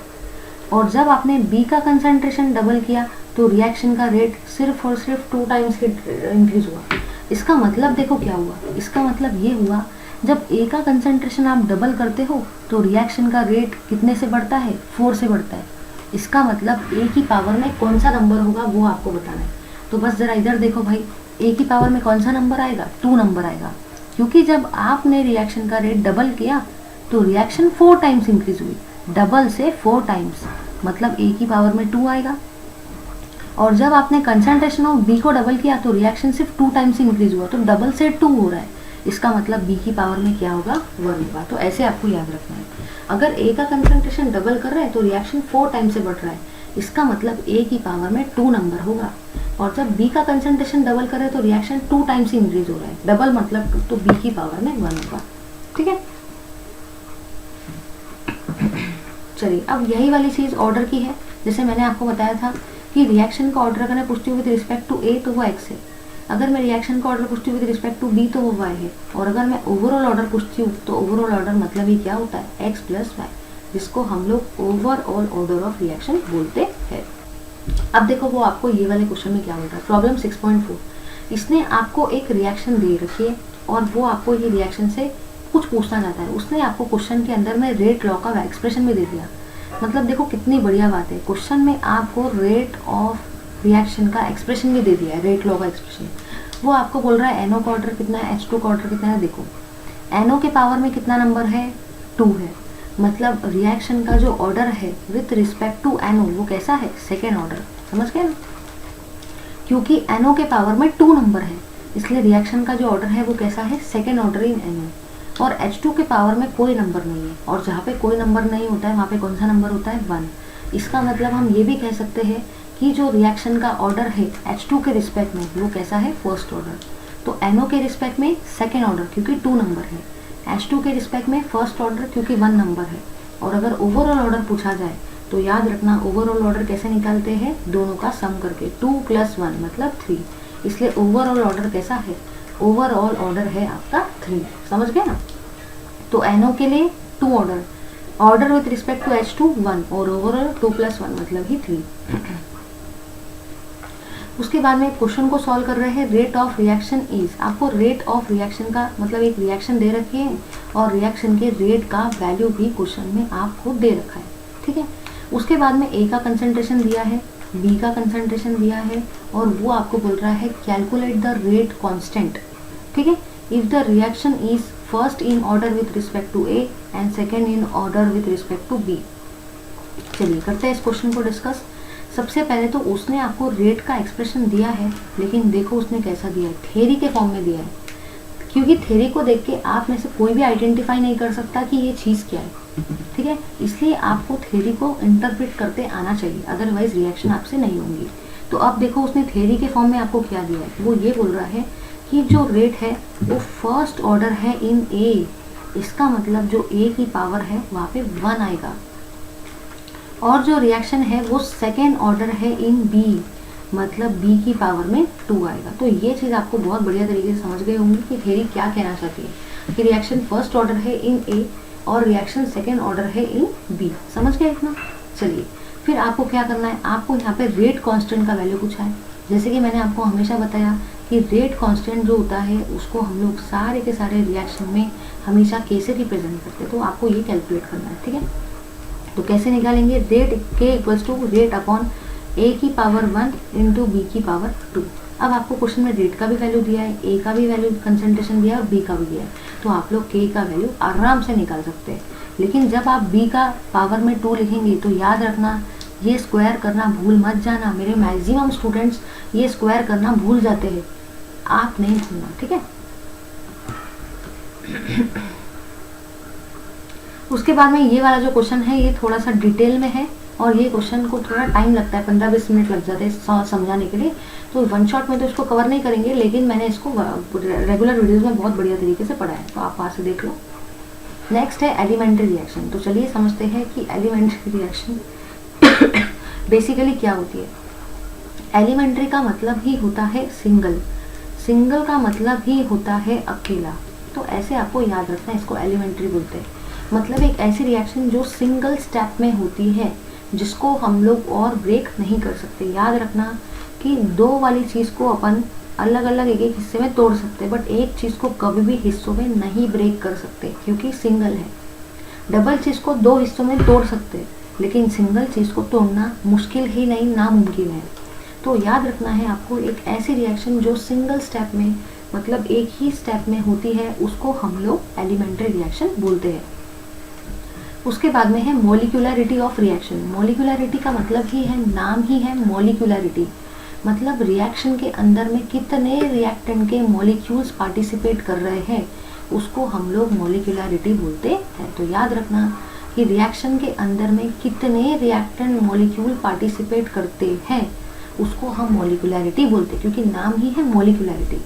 और जब आपने B का कंसंट्रेशन डबल किया तो रिएक्शन का रेट सिर्फ और सिर्फ 2 टाइम्स इंक्रीज हुआ। इसका मतलब देखो क्या हुआ, इसका मतलब ये हुआ जब A का कंसंट्रेशन आप डबल करते हो तो रिएक्शन का रेट कितने से बढ़ता है, 4 से बढ़ता है। इसका मतलब A की पावर में कौन सा नंबर होगा वो आपको बताना है। तो बस जरा इधर देखो भाई, A की पावर में कौन सा नंबर आएगा, 2 नंबर आएगा, क्योंकि जब आपने रिएक्शन का रेट डबल किया तो रिएक्शन 4 टाइम्स इंक्रीज हुई, डबल से 4 टाइम्स, मतलब A की पावर में 2 आएगा। और जब आपने कंसंट्रेशन ऑफ B को डबल किया तो रिएक्शन सिर्फ 2 टाइम्स इंक्रीज हुआ, तो डबल से 2 हो रहा है। इसका मतलब B की पावर में क्या होगा, 1 होगा। तो ऐसे आपको याद रखना है, अगर A का कंसंट्रेशन डबल कर रहा है तो रिएक्शन 4 टाइम्स से बढ़ रहा है, इसका मतलब A की पावर में 2 नंबर होगा। और जब B का कंसंट्रेशन डबल कर रहा है तो रिएक्शन 2 टाइम्स ही इंक्रीज हो रहा है, डबल मतलब 2, तो B की पावर में 1 होगा। ठीक है, चलिए अब यही वाली चीज ऑर्डर की है। जैसे मैंने आपको बताया था कि रिएक्शन का ऑर्डर अगर मैं पूछती हूँ विद रिस्पेक्ट टू A तो वो x है, अगर मैं रिएक्शन का ऑर्डर पूछती हूँ विद रिस्पेक्ट टू B तो वो y है, और अगर मैं ओवरऑल ऑर्डर पूछती हूँ तो ओवरऑल ऑर्डर मतलब ही क्या होता है, x प्लस y, जिसको हम लोग ओवरऑल ऑर्डर ऑफ रिएक्शन बोलते हैं। अब देखो वो आपको ये वाले क्वेश्चन में क्या बोल रहा है, प्रॉब्लम 6.4। इसने आपको एक रिएक्शन दे रखी है और वो आपको ये रिएक्शन से कुछ पूछना चाहता है। उसने आपको क्वेश्चन के अंदर में रेट लॉ का एक्सप्रेशन भी दे दिया। मतलब देखो कितनी बढ़िया बात है, क्वेश्चन में आपको रेट ऑफ रिएक्शन का एक्सप्रेशन भी दे दिया है, रेट लॉ का एक्सप्रेशन। वो आपको बोल रहा है NO का ऑर्डर कितना है, H2 का ऑर्डर कितना है। देखो NO के पावर में कितना नंबर है, 2 है, मतलब रिएक्शन का जो ऑर्डर है विथ रिस्पेक्ट टू NO वो कैसा है, सेकेंड ऑर्डर। समझ गए ना, क्योंकि NO के पावर में 2 नंबर है इसलिए रिएक्शन का जो ऑर्डर है वो कैसा है, सेकेंड ऑर्डर इन NO। और H2 के पावर में कोई नंबर नहीं है, और जहाँ पे कोई नंबर नहीं होता है वहाँ पे कौन सा नंबर होता है, 1। इसका मतलब हम ये भी कह सकते हैं कि जो रिएक्शन का ऑर्डर है H2 के रिस्पेक्ट में वो कैसा है, फर्स्ट ऑर्डर। तो NO के रिस्पेक्ट में सेकेंड ऑर्डर क्योंकि 2 नंबर है, H2 के रिस्पेक्ट में फर्स्ट ऑर्डर क्योंकि 1 नंबर है। और अगर ओवरऑल ऑर्डर पूछा जाए तो याद रखना ओवरऑल ऑर्डर कैसे निकालते हैं, दोनों का सम करके, 2 + 1 मतलब 3, इसलिए ओवरऑल ऑर्डर कैसा है, ओवरऑल ऑर्डर है आपका 3, समझ गए ना। तो NO के लिए 2 order, order with respect to H2 1 और ओवरऑल 2 + 1 मतलब ही 3। उसके बाद में क्वेश्चन को सॉल्व कर रहे हैं, रेट ऑफ रिएक्शन इज, आपको रेट ऑफ रिएक्शन का मतलब एक रिएक्शन दे रखी है और रिएक्शन के रेट का वैल्यू भी क्वेश्चन में आपको दे रखा है, ठीक है। उसके बाद में A का कंसंट्रेशन दिया है, B का कंसंट्रेशन दिया है और वो आपको बोल रहा है कैलकुलेट द रेट कांस्टेंट, ठीक है, if the reaction is first in order with respect to A and second in order with respect to B। चलिए करते हैं इस क्वेश्चन को डिस्कस। सबसे पहले तो उसने आपको रेट का एक्सप्रेशन दिया है, लेकिन देखो उसने कैसा दिया है, थ्योरी के फॉर्म में दिया है, क्योंकि थ्योरी को देख के आप में से कोई भी आइडेंटिफाई नहीं कर सकता कि ये चीज़ क्या है, ठीक है, इसलिए आपको थ्योरी को इंटरप्रेट करते आना चाहिए, अदरवाइज रिएक्शन आपसे नहीं होंगी। तो अब देखो उसने थ्योरी के फॉर्म में आपको क्या दिया है, वो ये बोल रहा है कि जो रेट है वो फर्स्ट ऑर्डर है इन A, इसका मतलब जो A की पावर है वहाँ पे 1 आएगा, और जो रिएक्शन है वो सेकेंड ऑर्डर है इन B, मतलब B की पावर में 2 आएगा। तो ये चीज़ आपको बहुत बढ़िया तरीके से समझ गए होंगे कि थ्योरी क्या कहना चाहती है, कि रिएक्शन फर्स्ट ऑर्डर है इन A और रिएक्शन सेकेंड ऑर्डर है इन B, समझ गए इतना। चलिए फिर आपको क्या करना है, आपको यहाँ पे रेट कांस्टेंट का वैल्यू पूछा है। जैसे कि मैंने आपको हमेशा बताया कि रेट कांस्टेंट जो होता है उसको हम लोग सारे के सारे रिएक्शन में हमेशा K से रिप्रेजेंट करते हैं, तो आपको ये कैलकुलेट करना है, ठीक है। तो कैसे निकालेंगे, rate K = rate upon A की पावर 1 इंटू B की पावर 2। अब आपको क्वेश्चन में रेट का भी वैल्यू दिया है, A का भी वैल्यू कंसंट्रेशन दिया है और B का भी दिया है, तो आप लोग K का वैल्यू आराम से निकाल सकते हैं। लेकिन जब आप B का पावर में 2 लिखेंगे तो याद रखना ये स्क्वायर करना भूल मत जाना, मेरे मैक्सिमम स्टूडेंट्स ये स्क्वायर करना भूल जाते हैं, आप नहीं भूलना, ठीक है। उसके बाद में ये वाला जो क्वेश्चन है ये थोड़ा सा डिटेल में है और ये क्वेश्चन को थोड़ा टाइम लगता है, 15-20 मिनट लग जाते हैं समझाने के लिए, तो वन शॉट में तो इसको कवर नहीं करेंगे, लेकिन मैंने इसको रेगुलर वीडियोस में बहुत बढ़िया तरीके से पढ़ा है, तो आप वहाँ से देख लो। नेक्स्ट है एलिमेंट्री रिएक्शन। तो चलिए समझते हैं कि एलिमेंट्री रिएक्शन बेसिकली क्या होती है। एलिमेंट्री का मतलब ही होता है सिंगल, सिंगल का मतलब ही होता है अकेला, तो ऐसे आपको याद रखना है, इसको एलिमेंट्री बोलते हैं। मतलब एक ऐसी रिएक्शन जो सिंगल स्टेप में होती है, जिसको हम लोग और ब्रेक नहीं कर सकते। याद रखना कि 2 वाली चीज़ को अपन अलग अलग एक एक हिस्से में तोड़ सकते हैं, बट एक चीज़ को कभी भी हिस्सों में नहीं ब्रेक कर सकते क्योंकि सिंगल है। डबल चीज़ को 2 हिस्सों में तोड़ सकते हैं, लेकिन सिंगल चीज़ को तोड़ना मुश्किल ही नहीं, नामुमकिन है। तो याद रखना है आपको, एक ऐसी रिएक्शन जो सिंगल स्टेप में मतलब एक ही स्टेप में होती है उसको हम लोग एलिमेंट्री रिएक्शन बोलते हैं। उसके बाद में है मॉलिक्यूलरिटी ऑफ रिएक्शन। मॉलिक्यूलरिटी का मतलब ही है, नाम ही है मॉलिक्यूलरिटी, मतलब रिएक्शन के अंदर में कितने रिएक्टेंट के मॉलिक्यूल्स पार्टिसिपेट कर रहे हैं उसको हम लोग मॉलिक्यूलरिटी बोलते हैं। तो याद रखना कि रिएक्शन के अंदर में कितने रिएक्टेंट मॉलिक्यूल पार्टिसिपेट करते हैं उसको हम मॉलिक्यूलरिटी बोलते हैं, क्योंकि नाम ही है मॉलिक्यूलरिटी।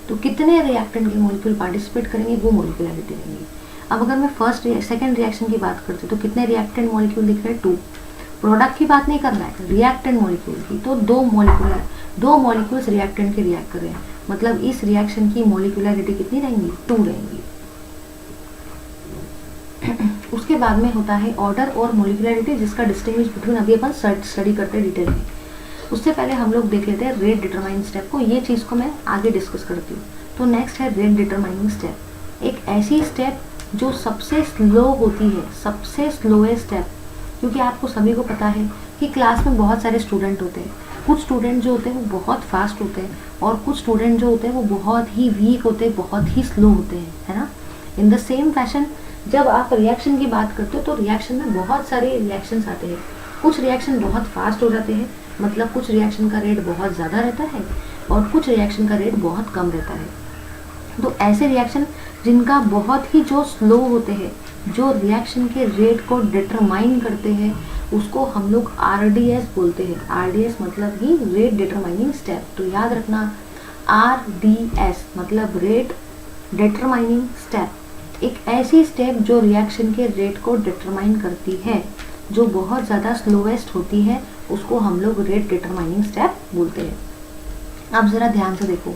तो कितने रिएक्टेंट के मॉलिक्यूल पार्टिसिपेट करेंगे वो मॉलिक्यूलरिटी रहेंगी। अब अगर मैं फर्स्ट सेकंड रिएक्शन की बात करती हूँ तो कितने रिएक्टेंट मॉलिक्यूल दिख रहे हैं, 2। प्रोडक्ट की बात नहीं करना है, रिएक्टेंट मॉलिक्यूल की, तो 2 मॉलिक्यूल्स रिएक्टेंट के रिएक्ट कर रहे हैं, मतलब इस रिएक्शन की मॉलिक्यूलरिटी कितनी रहेंगी, 2 रहेंगी। उसके बाद में होता है ऑर्डर और मॉलिक्यूलरिटी, जिसका डिस्टिंग्विश बिटवीन अभी अपन स्टडी करते हैं डिटेल में। उससे पहले हम लोग देख लेते हैं रेट डिटरमाइनिंग स्टेप को, ये चीज़ को मैं आगे डिस्कस करती हूँ। तो नेक्स्ट है रेट डिटरमाइनिंग स्टेप, एक ऐसी स्टेप जो सबसे स्लो होती है, सबसे स्लोएस्ट स्टेप, क्योंकि आपको सभी को पता है कि क्लास में बहुत सारे स्टूडेंट होते हैं, कुछ स्टूडेंट जो होते हैं वो बहुत फास्ट होते हैं और कुछ स्टूडेंट जो होते हैं वो बहुत ही वीक होते हैं, बहुत ही स्लो होते हैं, है ना। इन द सेम फैशन जब आप रिएक्शन की बात करते हो तो रिएक्शन में बहुत सारे रिएक्शंस आते हैं, कुछ रिएक्शन बहुत फास्ट हो जाते हैं, मतलब कुछ रिएक्शन का रेट बहुत ज़्यादा रहता है और कुछ रिएक्शन का रेट बहुत कम रहता है। तो ऐसे रिएक्शन जिनका बहुत ही जो स्लो होते हैं, जो रिएक्शन के रेट को डिटरमाइन करते हैं, उसको हम लोग RDS बोलते हैं। RDS मतलब ही रेट डिटरमाइनिंग स्टेप। तो याद रखना RDS मतलब रेट डिटरमाइनिंग स्टेप, एक ऐसी स्टेप जो रिएक्शन के रेट को डिटरमाइन करती है, जो बहुत ज़्यादा स्लोएस्ट होती है उसको हम लोग रेट डिटरमाइनिंग स्टेप बोलते हैं। अब ज़रा ध्यान से देखो,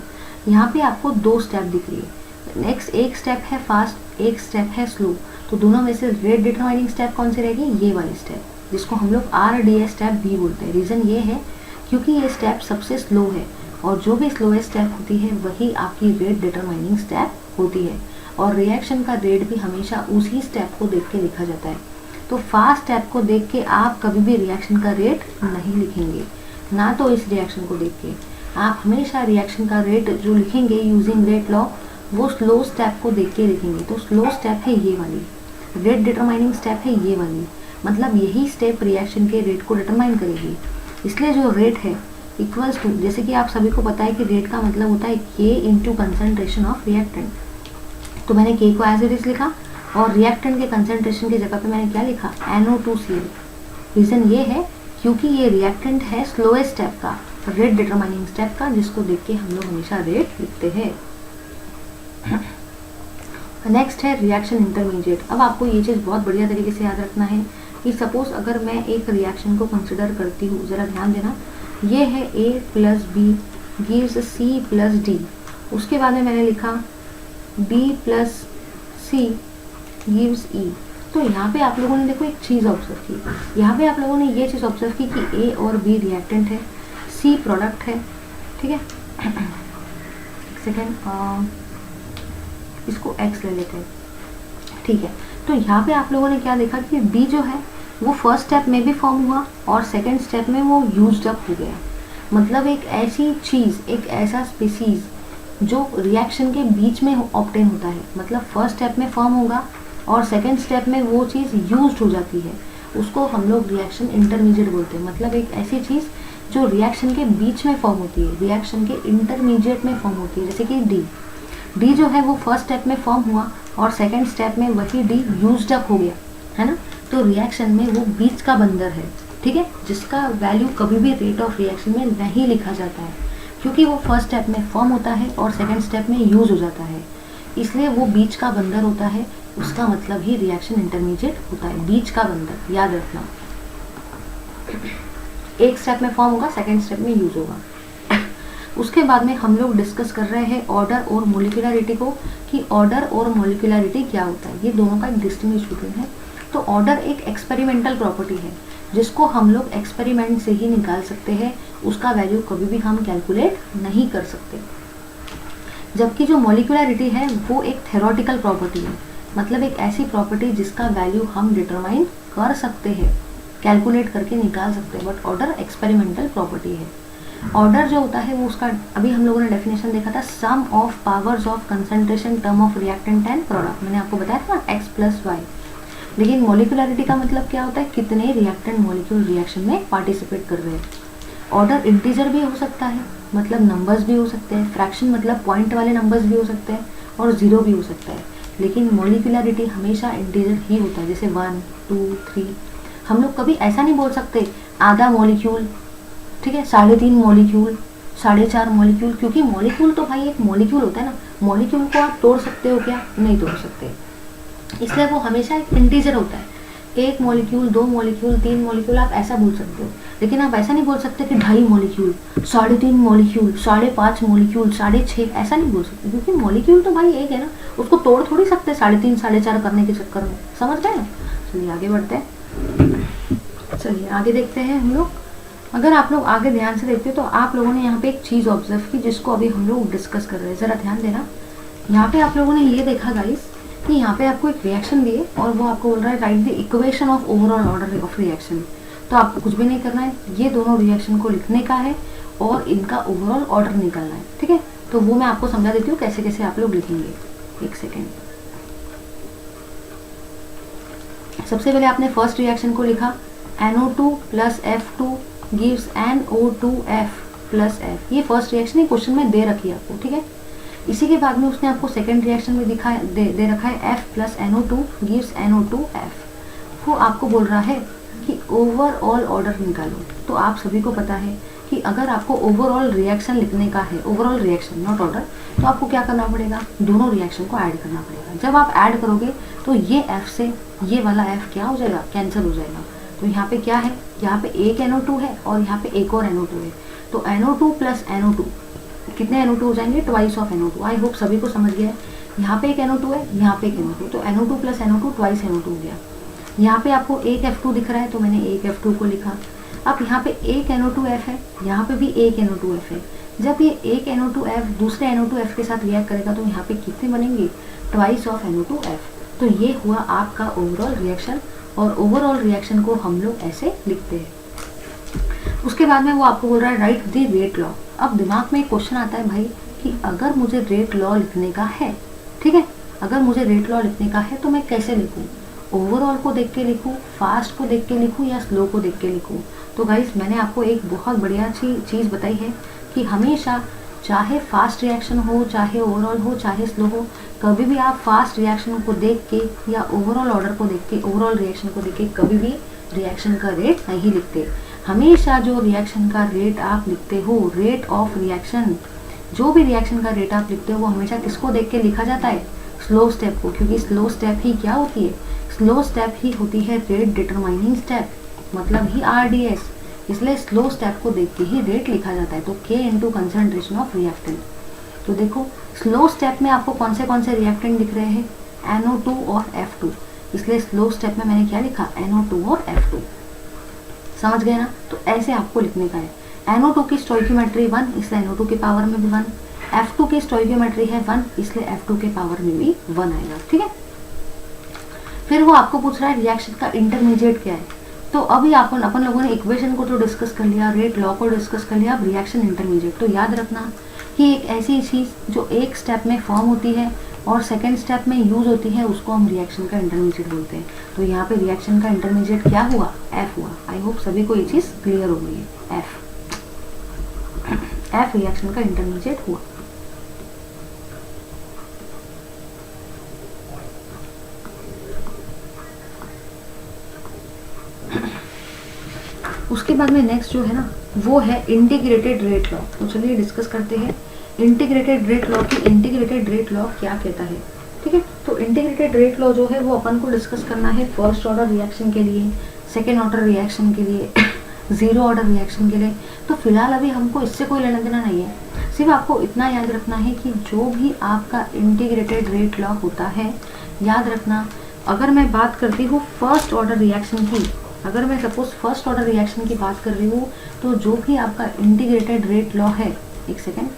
यहाँ पे आपको 2 स्टेप दिख रही है। नेक्स्ट एक स्टेप है फास्ट, एक स्टेप है स्लो, तो दोनों में से रेट डिटरमाइनिंग स्टेप कौन सी रहेगी? ये वाली स्टेप, जिसको हम लोग RDS स्टेप भी बोलते हैं। रीज़न ये है क्योंकि ये स्टेप सबसे स्लो है और जो भी स्लोएस्ट स्टेप होती है वही आपकी रेट डिटरमाइनिंग स्टेप होती है, और रिएक्शन का रेट भी हमेशा उसी स्टेप को देख के लिखा जाता है। तो फास्ट स्टेप को देख के आप कभी भी रिएक्शन का रेट नहीं लिखेंगे, ना तो इस रिएक्शन को देख के। आप हमेशा रिएक्शन का रेट जो लिखेंगे यूजिंग रेट लॉ, वो स्लो स्टेप को देख के लिखेंगे। तो स्लो स्टेप है ये वाली, रेट डिटरमाइनिंग स्टेप है ये वाली, मतलब यही स्टेप रिएक्शन के रेट को डिटरमाइन करेगी। इसलिए जो रेट है इक्वल्स टू, जैसे कि आप सभी को पता है कि रेट का मतलब होता है K into concentration of reactant. तो मैंने K को एज इट इज लिखा और रिएक्टेंट के कंसनट्रेशन की जगह पे मैंने क्या लिखा? NO2Cl। रीज़न ये है क्योंकि ये रिएक्टेंट है स्लोएस्ट स्टेप का, रेट डिटरमाइनिंग स्टेप का, जिसको देख के हम लोग हमेशा रेट लिखते हैं। नेक्स्ट है रिएक्शन इंटरमीडिएट। अब आपको ये चीज़ बहुत बढ़िया तरीके से याद रखना है कि सपोज अगर मैं एक रिएक्शन को कंसिडर करती हूँ, ज़रा ध्यान देना, ये है A plus B gives C plus D। उसके बाद में मैंने लिखा B plus C gives E। तो यहाँ पे आप लोगों ने देखो एक चीज़ ऑब्जर्व की, यहाँ पे आप लोगों ने ये चीज़ ऑब्जर्व की कि A और B रिएक्टेंट है, C प्रोडक्ट है, ठीक है। एक सेकेंड, इसको X ले लेते हैं, ठीक है। तो यहाँ पे आप लोगों ने क्या देखा कि B जो है वो फर्स्ट स्टेप में भी फॉर्म हुआ और सेकंड स्टेप में वो यूज्ड अप हो गया। मतलब एक ऐसी चीज़, एक ऐसा स्पीसीज जो रिएक्शन के बीच में ऑब्टेन होता है, मतलब फर्स्ट स्टेप में फॉर्म होगा और सेकंड स्टेप में वो चीज़ यूज्ड हो जाती है, उसको हम लोग रिएक्शन इंटरमीडिएट बोलते हैं। मतलब एक ऐसी चीज़ जो रिएक्शन के बीच में फॉर्म होती है, रिएक्शन के इंटरमीडिएट में फॉर्म होती है, जैसे कि डी जो है वो फर्स्ट स्टेप में फॉर्म हुआ और सेकंड स्टेप में वही डी यूज्ड अप हो गया, है ना। तो रिएक्शन में वो बीच का बंदर है, ठीक है, जिसका वैल्यू कभी भी रेट ऑफ रिएक्शन में नहीं लिखा जाता है, क्योंकि वो फर्स्ट स्टेप में फॉर्म होता है और सेकंड स्टेप में यूज हो जाता है, इसलिए वो बीच का बंदर होता है। उसका मतलब ही रिएक्शन इंटरमीडिएट होता है, बीच का बंदर, याद रखना। एक स्टेप में फॉर्म होगा, सेकंड स्टेप में यूज होगा। उसके बाद में हम लोग डिस्कस कर रहे हैं ऑर्डर और मोलिकुलरिटी को, कि ऑर्डर और मोलिकुलरिटी क्या होता है। ये दोनों का एक डिस्टिंग्विश बिटवीन है। तो ऑर्डर एक एक्सपेरिमेंटल प्रॉपर्टी है जिसको हम लोग एक्सपेरिमेंट से ही निकाल सकते हैं, उसका वैल्यू कभी भी हम कैलकुलेट नहीं कर सकते। जबकि जो मोलिकुलरिटी है वो एक थ्योरेटिकल प्रॉपर्टी है, मतलब एक ऐसी प्रॉपर्टी जिसका वैल्यू हम डिटरमाइन कर सकते हैं, कैलकुलेट करके निकाल सकते हैं, बट ऑर्डर एक्सपेरिमेंटल प्रॉपर्टी है। ऑर्डर जो होता है वो उसका, अभी हम लोगों ने डेफिनेशन देखा था, sum of powers of concentration term of reactant and product. मैंने आपको बताया था ना, x प्लस वाई। लेकिन मोलिकुलरिटी का मतलब क्या होता है? कितने रिएक्टेंट मॉलिक्यूल रिएक्शन में पार्टिसिपेट कर रहे हैं। ऑर्डर इंटीजर भी हो सकता है, मतलब नंबर्स भी हो सकते हैं, फ्रैक्शन मतलब पॉइंट वाले नंबर्स भी हो सकते हैं, और जीरो भी हो सकता है। लेकिन मोलिकुलरिटी हमेशा इंटीजर ही होता है, जैसे 1, 2, 3। हम लोग कभी ऐसा नहीं बोल सकते आधा मॉलिक्यूल, ठीक है, 3.5 मॉलिक्यूल, 4.5 मॉलिक्यूल, क्योंकि मॉलिक्यूल तो भाई एक मॉलिक्यूल होता है ना। मॉलिक्यूल को आप तोड़ सकते हो क्या? नहीं तोड़ सकते, इसलिए वो हमेशा एक इंटीजर होता है। 1 मॉलिक्यूल, 2 मॉलिक्यूल, 3 मॉलिक्यूल आप ऐसा बोल सकते हो, लेकिन आप ऐसा नहीं बोल सकते कि 2.5 मॉलिक्यूल, 3.5 मॉलिक्यूल, 5.5 मॉलिक्यूल, 6.5, ऐसा नहीं बोल सकते, क्योंकि मॉलिक्यूल तो भाई एक है ना, उसको तोड़ थोड़ी सकते 3.5, 4.5 करने के चक्कर में। समझ गए ना? चलिए आगे बढ़ते हैं। चलिए आगे देखते हैं हम लोग। अगर आप लोग आगे ध्यान से देखते हो तो आप लोगों ने यहाँ पे एक चीज़ ऑब्जर्व की जिसको अभी हम लोग डिस्कस कर रहे हैं। ज़रा ध्यान देना, यहाँ पे आप लोगों ने ये देखा गाइस कि यहाँ पे आपको एक रिएक्शन दिए और वो आपको बोल रहा है right the equation of overall order of reaction. तो आपको कुछ भी नहीं करना है, ये दोनों रिएक्शन को लिखने का है और इनका ओवरऑल ऑर्डर निकालना है, ठीक है। तो वो मैं आपको समझा देती हूँ कैसे कैसे आप लोग लिखेंगे। एक सेकेंड, सबसे पहले आपने फर्स्ट रिएक्शन को लिखा, NO2 plus F2 gives NO2F plus F। ये फर्स्ट रिएक्शन ही क्वेश्चन में दे रखी है आपको, ठीक है। इसी के बाद में उसने आपको सेकंड रिएक्शन में दे रखा है F plus NO2 gives NO2F। वो आपको बोल रहा है कि ओवरऑल ऑर्डर निकालो। तो आप सभी को पता है कि अगर आपको ओवरऑल रिएक्शन लिखने का है, ओवरऑल रिएक्शन नॉट ऑर्डर, तो आपको क्या करना पड़ेगा? दोनों रिएक्शन को ऐड करना पड़ेगा। जब आप ऐड करोगे तो ये F से ये वाला F क्या हो जाएगा? कैंसिल हो जाएगा। तो यहाँ पे क्या है, यहाँ पे एक NO2 है और यहाँ पे एक और NO2 है। तो NO2 प्लस NO2 कितने NO2 हो जाएंगे, twice of NO2। I hope सभी को समझ गया है। यहाँ पे एक NO2 है, यहाँ पे एक NO2, तो NO2 plus NO2 twice NO2 हो गया। यहाँ पे आपको एक F2 दिख रहा है तो मैंने एक F2 को लिखा। अब यहाँ पे एक NO2F है, यहाँ पे भी एक NO2F है। जब ये एक NO2F दूसरे NO2F के साथ रिएक्ट करेगा तो यहाँ पे कितने बनेंगे, ट्वाइस ऑफ NO2F। तो ये हुआ आपका ओवरऑल रिएक्शन, और ओवरऑल रिएक्शन को हम लोग ऐसे लिखते हैं। उसके बाद में वो आपको बोल रहा है राइट द रेट लॉ। अब दिमाग में एक क्वेश्चन आता है भाई कि अगर मुझे रेट लॉ लिखने का है, ठीक है, अगर मुझे रेट लॉ लिखने का है तो मैं कैसे लिखूं, ओवरऑल को देख के लिखूं, फास्ट को देख के लिखूं या स्लो को देख के लिखूं। तो गाइस मैंने आपको एक बहुत बढ़िया चीज़ बताई है कि हमेशा चाहे फास्ट रिएक्शन हो, चाहे ओवरऑल हो, चाहे स्लो हो, कभी भी आप फास्ट रिएक्शन को देख के या ओवरऑल ऑर्डर को देख के, ओवरऑल रिएक्शन को देख के कभी भी रिएक्शन का रेट नहीं लिखते। हमेशा जो रिएक्शन का रेट आप लिखते हो, रेट ऑफ रिएक्शन, जो भी रिएक्शन का रेट आप लिखते हो वो हमेशा किसको देख के लिखा जाता है, स्लो स्टेप को, क्योंकि स्लो स्टेप ही क्या होती है, स्लो स्टेप ही होती है रेट डिटरमाइनिंग स्टेप, मतलब ही RDS। इसलिए स्लो स्टेप को देख के ही रेट लिखा जाता है। तो K into concentration of reactant. तो देखो स्लो स्टेप में आपको कौन से रिएक्टेंट दिख रहे हैं, NO2 और F2, इसलिए स्लो स्टेप में मैंने क्या लिखा, NO2 और F2। समझ गए ना। तो ऐसे आपको लिखने का है। NO2 की स्टोइकियोमेट्री 1, इसलिए NO2 के पावर में भी 1। F2 की स्टोइकियोमेट्री है 1, इसलिए F2 के पावर में भी 1 आएगा, ठीक है। फिर वो आपको पूछ रहा है रिएक्शन का इंटरमीडिएट क्या है। तो अभी अपन लोगों ने इक्वेशन को तो डिस्कस कर लिया, रेट लॉ को डिस्कस कर लिया, अब रिएक्शन इंटरमीडिएट। तो याद रखना कि एक ऐसी चीज़ जो एक स्टेप में फॉर्म होती है और सेकेंड स्टेप में यूज होती है उसको हम रिएक्शन का इंटरमीडिएट बोलते हैं। तो यहाँ पे रिएक्शन का इंटरमीडिएट क्या हुआ, F हुआ। आई होप सभी को ये चीज़ क्लियर हो गई है। F रिएक्शन का इंटरमीडिएट हुआ। उसके बाद में नेक्स्ट जो है ना वो है इंटीग्रेटेड रेट लॉ। तो चलिए डिस्कस करते हैं इंटीग्रेटेड रेट लॉ की इंटीग्रेटेड रेट लॉ क्या कहता है, ठीक है। तो इंटीग्रेटेड रेट लॉ जो है वो अपन को डिस्कस करना है फर्स्ट ऑर्डर रिएक्शन के लिए, सेकेंड ऑर्डर रिएक्शन के लिए, जीरो ऑर्डर रिएक्शन के लिए। तो फिलहाल अभी हमको इससे कोई लेना देना नहीं है, सिर्फ आपको इतना याद रखना है कि जो भी आपका इंटीग्रेटेड रेट लॉ होता है, याद रखना अगर मैं बात करती हूँ फर्स्ट ऑर्डर रिएक्शन की, अगर मैं सपोज फर्स्ट ऑर्डर रिएक्शन की बात कर रही हूँ, तो जो भी आपका इंटीग्रेटेड रेट लॉ है, एक सेकेंड,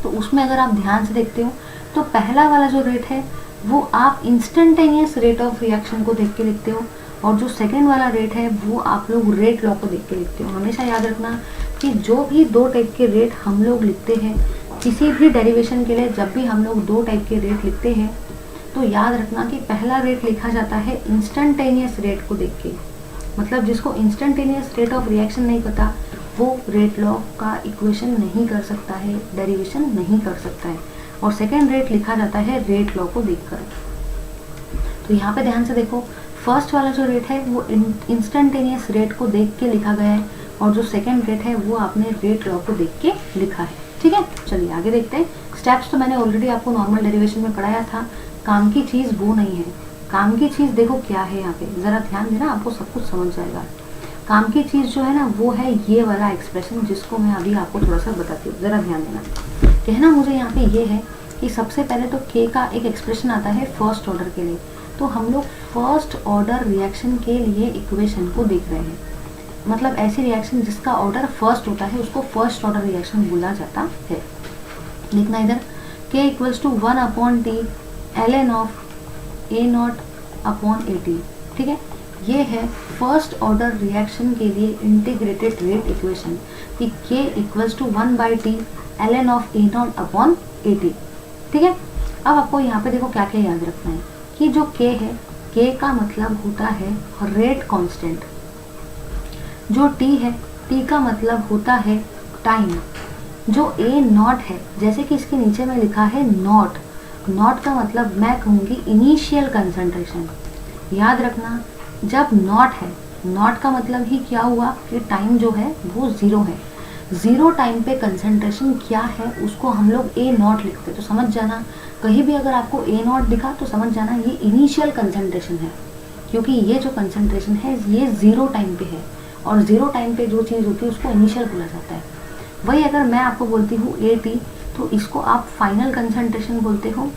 तो उसमें अगर आप ध्यान से देखते हो तो पहला वाला जो रेट है वो आप इंस्टेंटेनियस रेट ऑफ रिएक्शन को देख के लिखते हो, और जो सेकेंड वाला रेट है वो आप लोग रेट लॉ को देख के लिखते हो। हमेशा याद रखना कि जो भी दो टाइप के रेट हम लोग लिखते हैं किसी भी डेरिवेशन के लिए, जब भी हम लोग दो टाइप के रेट लिखते हैं तो याद रखना कि पहला रेट लिखा जाता है इंस्टेंटेनियस रेट को देख के। मतलब जिसको इंस्टेंटेनियस रेट ऑफ रिएक्शन नहीं पता वो रेट लॉ का इक्वेशन नहीं कर सकता है, डेरिवेशन नहीं कर सकता है। और सेकेंड रेट लिखा जाता है रेट लॉ को देखकर। तो यहाँ पे ध्यान से देखो, फर्स्ट वाला जो रेट है वो इंस्टेंटेनियस रेट को देख के लिखा गया है, और जो सेकेंड रेट है वो आपने रेट लॉ को देख के लिखा है, ठीक है। चलिए आगे देखते हैं। स्टेप्स तो मैंने ऑलरेडी आपको नॉर्मल डेरिवेशन में पढ़ाया था, काम की चीज़ वो नहीं है। काम की चीज़ देखो क्या है, यहाँ पे ज़रा ध्यान देना, आपको सब कुछ समझ जाएगा। काम की चीज़ जो है ना वो है ये वाला एक्सप्रेशन, जिसको मैं अभी आपको थोड़ा सा बताती हूँ, ज़रा ध्यान देना। कहना मुझे यहाँ पे ये है कि सबसे पहले तो K का एक एक्सप्रेशन आता है फर्स्ट ऑर्डर के लिए। तो हम लोग फर्स्ट ऑर्डर रिएक्शन के लिए इक्वेशन को देख रहे हैं, मतलब ऐसी रिएक्शन जिसका ऑर्डर फर्स्ट होता है उसको फर्स्ट ऑर्डर रिएक्शन बोला जाता है। लिखना इधर K equals to 1/T ln of A0/AT, ठीक है। ये है फर्स्ट ऑर्डर रिएक्शन के लिए इंटीग्रेटेड रेट इक्वेशन कि K equals to 1/T ln of A0/AT, ठीक है। अब आपको यहाँ पे देखो क्या क्या याद रखना है कि जो K है, K का मतलब होता है रेट कांस्टेंट। जो T है, T का मतलब होता है टाइम। जो A0 है, जैसे कि इसके नीचे में लिखा है नॉट, नॉट का मतलब मैं कहूँगी इनिशियल कंसंट्रेशन। याद रखना जब नॉट है, नॉट का मतलब ही क्या हुआ कि टाइम जो है वो ज़ीरो है। ज़ीरो टाइम पे कंसंट्रेशन क्या है उसको हम लोग A0 लिखते हैं। तो समझ जाना, कहीं भी अगर आपको A0 दिखा तो समझ जाना ये इनिशियल कंसंट्रेशन है। क्योंकि ये जो कंसंट्रेशन है ये 0 टाइम पे है, और 0 टाइम पे जो चीज़ होती है उसको इनिशियल बोला जाता है। वही अगर मैं आपको बोलती हूँ AT, तो इसको आप फाइनल कंसंट्रेशन बोलते हो,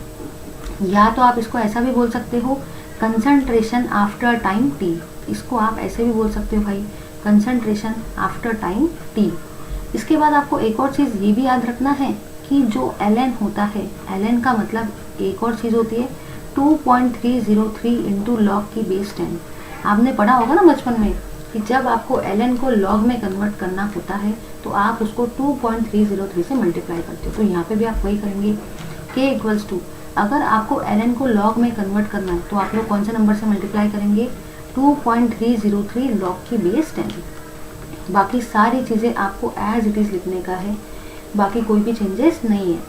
या तो आप इसको ऐसा भी बोल सकते हो कंसंट्रेशन आफ्टर टाइम T। इसको आप ऐसे भी बोल सकते हो भाई, कंसंट्रेशन आफ्टर टाइम T। इसके बाद आपको एक और चीज़ ये भी याद रखना है कि जो ln होता है, ln का मतलब एक और चीज़ होती है 2.303 इंटू लॉग की बेस 10। आपने पढ़ा होगा ना बचपन में कि जब आपको ln को लॉग में कन्वर्ट करना होता है तो आप उसको 2.303 से मल्टीप्लाई करते हो। तो यहाँ पे भी आप वही करेंगे, k इक्वल्स टू, अगर आपको ln को लॉग में कन्वर्ट करना है तो आप लोग कौन से नंबर से मल्टीप्लाई करेंगे, 2.303 लॉग की बेस 10। बाकी सारी चीज़ें आपको एज इट इज़ लिखने का है, बाकी कोई भी चेंजेस नहीं है।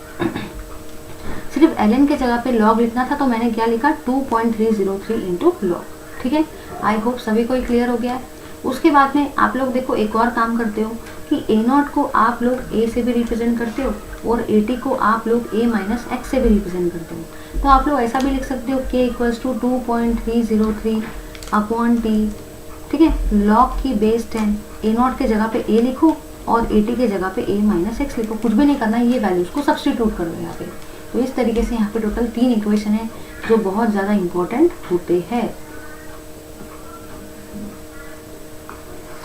सिर्फ ln के जगह पे log लिखना था तो मैंने क्या लिखा, 2.303 इंटू लॉग। ठीक है, आई होप सभी को क्लियर हो गया है। उसके बाद में आप लोग देखो एक और काम करते हो कि a0 को आप लोग a से भी रिप्रेजेंट करते हो और at को आप लोग a माइनस x से भी रिप्रेजेंट करते हो। तो आप लोग ऐसा भी लिख सकते हो k equals to 2.303 upon t। ठीक है, log की बेस 10, a0 के जगह पे a लिखो और at के जगह पे a माइनस x लिखो, कुछ भी नहीं करना है, ये वैल्यूज को सब्सटीट्यूट कर दो यहाँ पे। तो इस तरीके से यहाँ पे टोटल 3 इक्वेशन है जो बहुत ज़्यादा इंपॉर्टेंट होते हैं।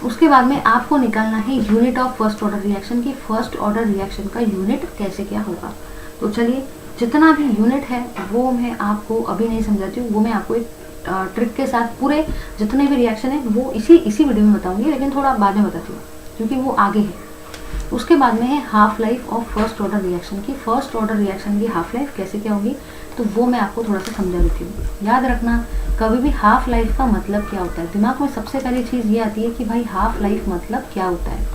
उसके बाद में आपको निकालना है unit of first order reaction की, फर्स्ट ऑर्डर रिएक्शन का यूनिट कैसे क्या होगा। तो चलिए, जितना भी यूनिट है वो मैं आपको अभी नहीं समझाती हूँ, वो मैं आपको एक ट्रिक के साथ पूरे जितने भी रिएक्शन है वो इसी वीडियो में बताऊंगी, लेकिन थोड़ा बाद में बताती हूँ क्योंकि वो आगे है। उसके बाद में है half life of first order reaction की, फर्स्ट ऑर्डर रिएक्शन की हाफ लाइफ कैसे क्या होगी तो वो मैं आपको थोड़ा सा समझा देती हूँ। याद रखना, कभी भी हाफ लाइफ का मतलब क्या होता है, दिमाग में सबसे पहली चीज़ ये आती है कि भाई हाफ लाइफ मतलब क्या होता है।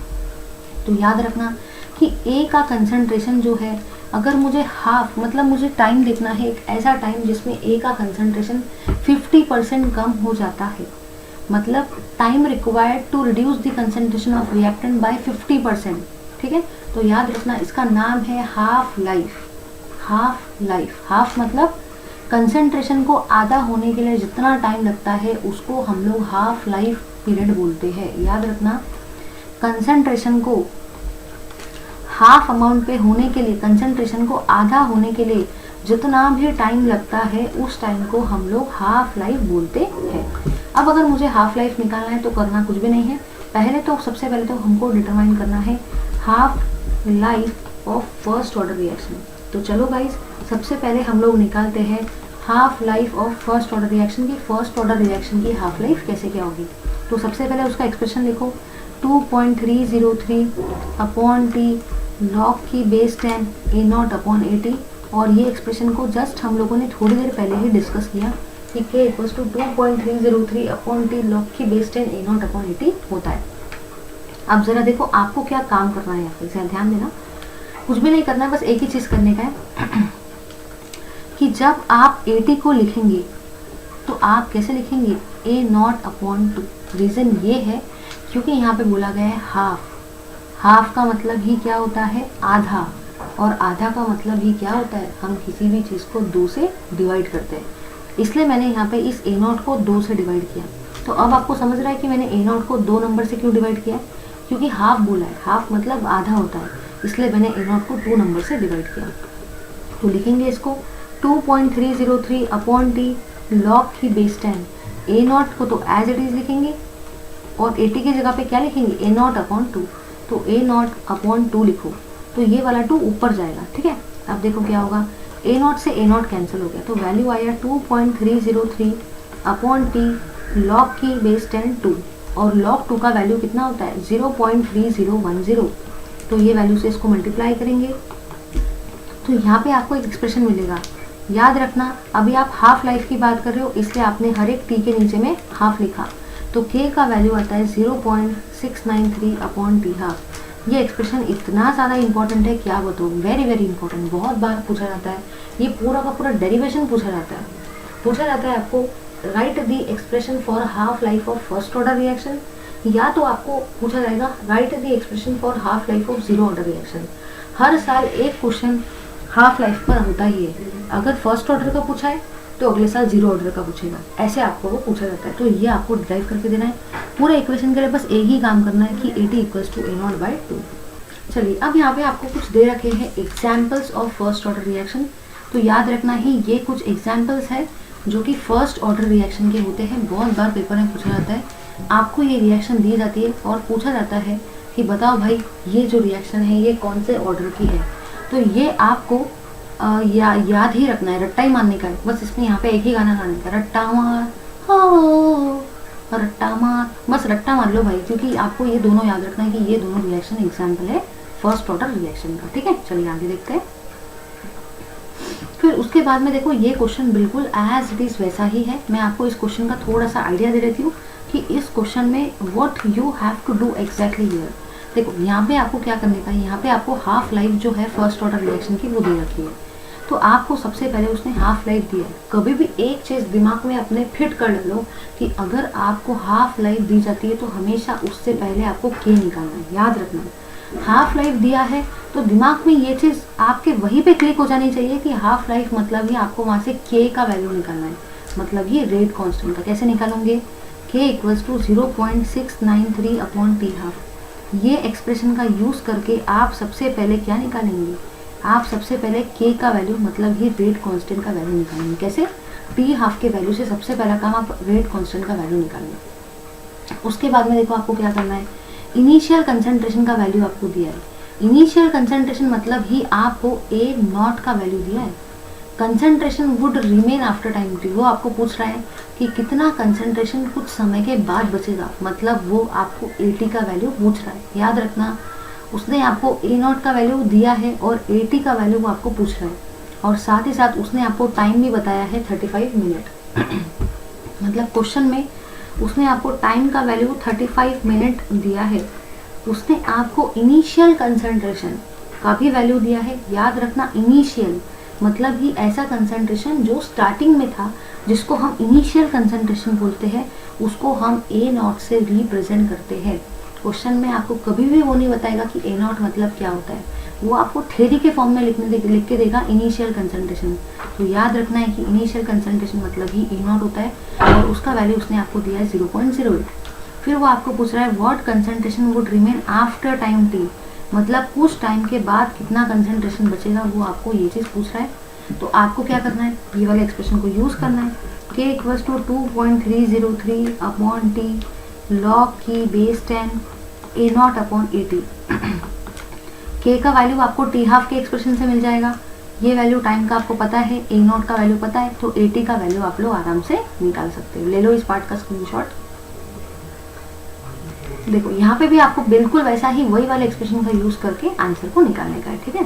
तो याद रखना कि ए का कंसंट्रेशन जो है, अगर मुझे हाफ मतलब मुझे टाइम देखना है, एक ऐसा टाइम जिसमें ए का कंसंट्रेशन 50% कम हो जाता है, मतलब time required to reduce the concentration of reactant by 50%। ठीक है, तो याद रखना इसका नाम है half life. Half life, half मतलब कंसंट्रेशन को आधा होने के लिए जितना टाइम लगता है उसको हम लोग हाफ लाइफ पीरियड बोलते हैं। याद रखना, कंसंट्रेशन को हाफ अमाउंट पे होने के लिए, कंसंट्रेशन को आधा होने के लिए जितना भी टाइम लगता है उस टाइम को हम लोग हाफ लाइफ बोलते हैं। अब अगर मुझे हाफ लाइफ निकालना है तो करना कुछ भी नहीं है, सबसे पहले तो हमको डिटरमाइन करना है half life of first order reaction. तो चलो गाइस, सबसे पहले हम लोग निकालते हैं half life of first order reaction की, फर्स्ट ऑर्डर रिएक्शन की हाफ लाइफ कैसे क्या होगी। तो सबसे पहले उसका एक्सप्रेशन लिखो, 2.303 अपॉन टी लॉग की बेस 10 a0 अपॉन at। और ये एक्सप्रेशन को जस्ट हम लोगों ने थोड़ी देर पहले ही डिस्कस किया कि k equals to 2.303 upon T log की बेस 10 a0 अपॉन at होता है। अब जरा देखो आपको क्या काम करना है, यहाँ पे ध्यान देना, कुछ भी नहीं करना है, बस एक ही चीज करने का है कि जब आप at को लिखेंगे तो आप कैसे लिखेंगे, a0 अपॉन 2। रीजन ये है क्योंकि यहाँ पे बोला गया है हाफ। हाफ का मतलब ही क्या होता है, आधा, और आधा का मतलब ही क्या होता है, हम किसी भी चीज़ को 2 से डिवाइड करते हैं। इसलिए मैंने यहाँ पे इस a0 को 2 से डिवाइड किया। तो अब आपको समझ रहा है कि मैंने a0 को 2 नंबर से क्यों डिवाइड किया, क्योंकि हाफ बोला है, हाफ मतलब आधा होता है, इसलिए मैंने a0 को 2 नंबर से डिवाइड किया। तो लिखेंगे इसको 2.303 अपॉन टी लॉग की बेस 10। a0 को तो एज इट इज लिखेंगे और at की जगह पे क्या लिखेंगे, a0 अपॉन 2। तो a0 अपॉन 2 लिखो तो ये वाला 2 ऊपर जाएगा। ठीक है, अब देखो क्या होगा, a0 से a0 कैंसिल हो गया तो वैल्यू आया 2.303 अपॉन टी लॉग की बेस 10 2, और लॉग 2 का वैल्यू कितना होता है, 0.3010। तो ये वैल्यू से इसको मल्टीप्लाई करेंगे तो यहाँ पे आपको एक एक्सप्रेशन मिलेगा। याद रखना, अभी आप हाफ लाइफ की बात कर रहे हो इसलिए आपने हर एक टी के नीचे में हाफ लिखा, तो k का वैल्यू आता है 0.693 अपॉन टी हाफ। ये एक्सप्रेशन इतना ज़्यादा इंपॉर्टेंट है क्या बताऊँ, वेरी वेरी इंपॉर्टेंट, बहुत बार पूछा जाता है, ये पूरा का पूरा डेरिवेशन पूछा जाता है आपको, write the expression for half life of first order reaction, या तो आपको पूछा जाएगा write the expression for half life of zero order reaction. हर साल एक क्वेश्चन हाफ लाइफ पर होता ही है। अगर फर्स्ट ऑर्डर का पूछा है तो अगले साल 0 ऑर्डर का पूछेगा, ऐसे आपको वो पूछा जाता है। तो ये आपको डिराइव करके देना है। पूरे इक्वेशन के लिए बस एक ही काम करना है कि AT इक्वल्स टू A0/2। चलिए अब यहाँ पे आपको कुछ दे रखे हैं examples of first order reaction. तो याद रखना ही ये कुछ एग्जाम्पल्स है जो कि फर्स्ट ऑर्डर रिएक्शन के होते हैं। बहुत बार पेपर में पूछा जाता है, आपको ये रिएक्शन दी जाती है और पूछा जाता है कि बताओ भाई ये जो रिएक्शन है ये कौन से ऑर्डर की है। तो ये आपको याद ही रखना है, रट्टा ही मारने का है। बस इसमें यहाँ पे एक ही गाना गाने का, रट्टा मार हो रट्टा मार, बस रट्टा मार लो भाई, क्योंकि आपको ये दोनों याद रखना है कि ये दोनों रिएक्शन एग्जाम्पल है फर्स्ट ऑर्डर रिएक्शन का। ठीक है, चलिए आगे देखते हैं। फिर उसके बाद में देखो ये क्वेश्चन बिल्कुल एज इट इज वैसा ही है। मैं आपको इस क्वेश्चन का थोड़ा सा आइडिया दे देती हूँ कि इस क्वेश्चन में what you have to do exactly here. देखो यहाँ पे आपको क्या करने का है, यहाँ पे आपको हाफ लाइफ जो है फर्स्ट ऑर्डर रिएक्शन की वो दे रखी है। तो आपको सबसे पहले उसने हाफ लाइफ दिया है। कभी भी एक चीज़ दिमाग में अपने फिट कर लो कि अगर आपको हाफ लाइफ दी जाती है तो हमेशा उससे पहले आपको के निकालना है, याद रखना है। हाफ लाइफ दिया है तो दिमाग में ये चीज़ आपके वहीं पे क्लिक हो जानी चाहिए कि हाफ लाइफ मतलब ही आपको वहाँ से के का वैल्यू निकालना है, मतलब ये रेट कांस्टेंट का। कैसे निकालोगे, के इक्वल्स टू 0.693/t हाफ। ये एक्सप्रेशन का यूज़ करके आप सबसे पहले क्या निकालेंगे, आप सबसे पहले के का वैल्यू मतलब ये रेट कांस्टेंट का वैल्यू निकालेंगे। कैसे, टी हाफ के वैल्यू से सबसे पहला काम आप रेट कांस्टेंट का वैल्यू निकालेंगे। उसके बाद में देखो आपको क्या करना है, इनिशियल कंसंट्रेशन का वैल्यू आपको दिया है। इनिशियल कंसंट्रेशन मतलब ही आपको A0 का वैल्यू दिया है। Concentration would remain after time T, वो आपको पूछ रहा है कि कितना कंसंट्रेशन कुछ समय के बाद बचेगा, मतलब वो आपको AT का वैल्यू पूछ रहा है। याद रखना उसने आपको A0 का वैल्यू दिया है और AT का वैल्यू वो आपको पूछ रहा है, और साथ ही साथ उसने आपको टाइम भी बताया है 35 मिनट। मतलब क्वेश्चन में उसने आपको टाइम का वैल्यू 35 मिनट दिया है। उसने आपको इनिशियल कंसंट्रेशन का भी वैल्यू दिया है। याद रखना इनिशियल मतलब ही ऐसा कंसंट्रेशन जो स्टार्टिंग में था, जिसको हम इनिशियल कंसंट्रेशन बोलते हैं, उसको हम A0 से रिप्रेजेंट करते हैं। क्वेश्चन में आपको कभी भी वो नहीं बताएगा कि A0 मतलब क्या होता है, वो आपको थ्योरी के फॉर्म में लिख के देगा इनिशियल कंसंट्रेशन। तो याद रखना है कि इनिशियल कंसंट्रेशन मतलब ही A0 होता है और उसका वैल्यू उसने आपको दिया है 0.08। फिर वो आपको पूछ रहा है what concentration would remain after time T, मतलब कुछ टाइम के बाद कितना कंसंट्रेशन बचेगा, वो आपको ये चीज़ पूछ रहा है। तो आपको क्या करना है, ये वाले एक्सप्रेशन को यूज़ करना है। k equals to 2.303/t log की बेस 10 A0/AT। k का वैल्यू आपको टी हाफ के एक्सप्रेशन से मिल जाएगा। ये वैल्यू टाइम का आपको पता है, A0 का वैल्यू पता है, तो AT का वैल्यू आप लोग आराम से निकाल सकते हो। ले लो इस पार्ट का स्क्रीनशॉट। देखो यहाँ पे भी आपको बिल्कुल वैसा ही वही वाले एक्सप्रेशन का यूज करके आंसर को निकालने का है। ठीक है,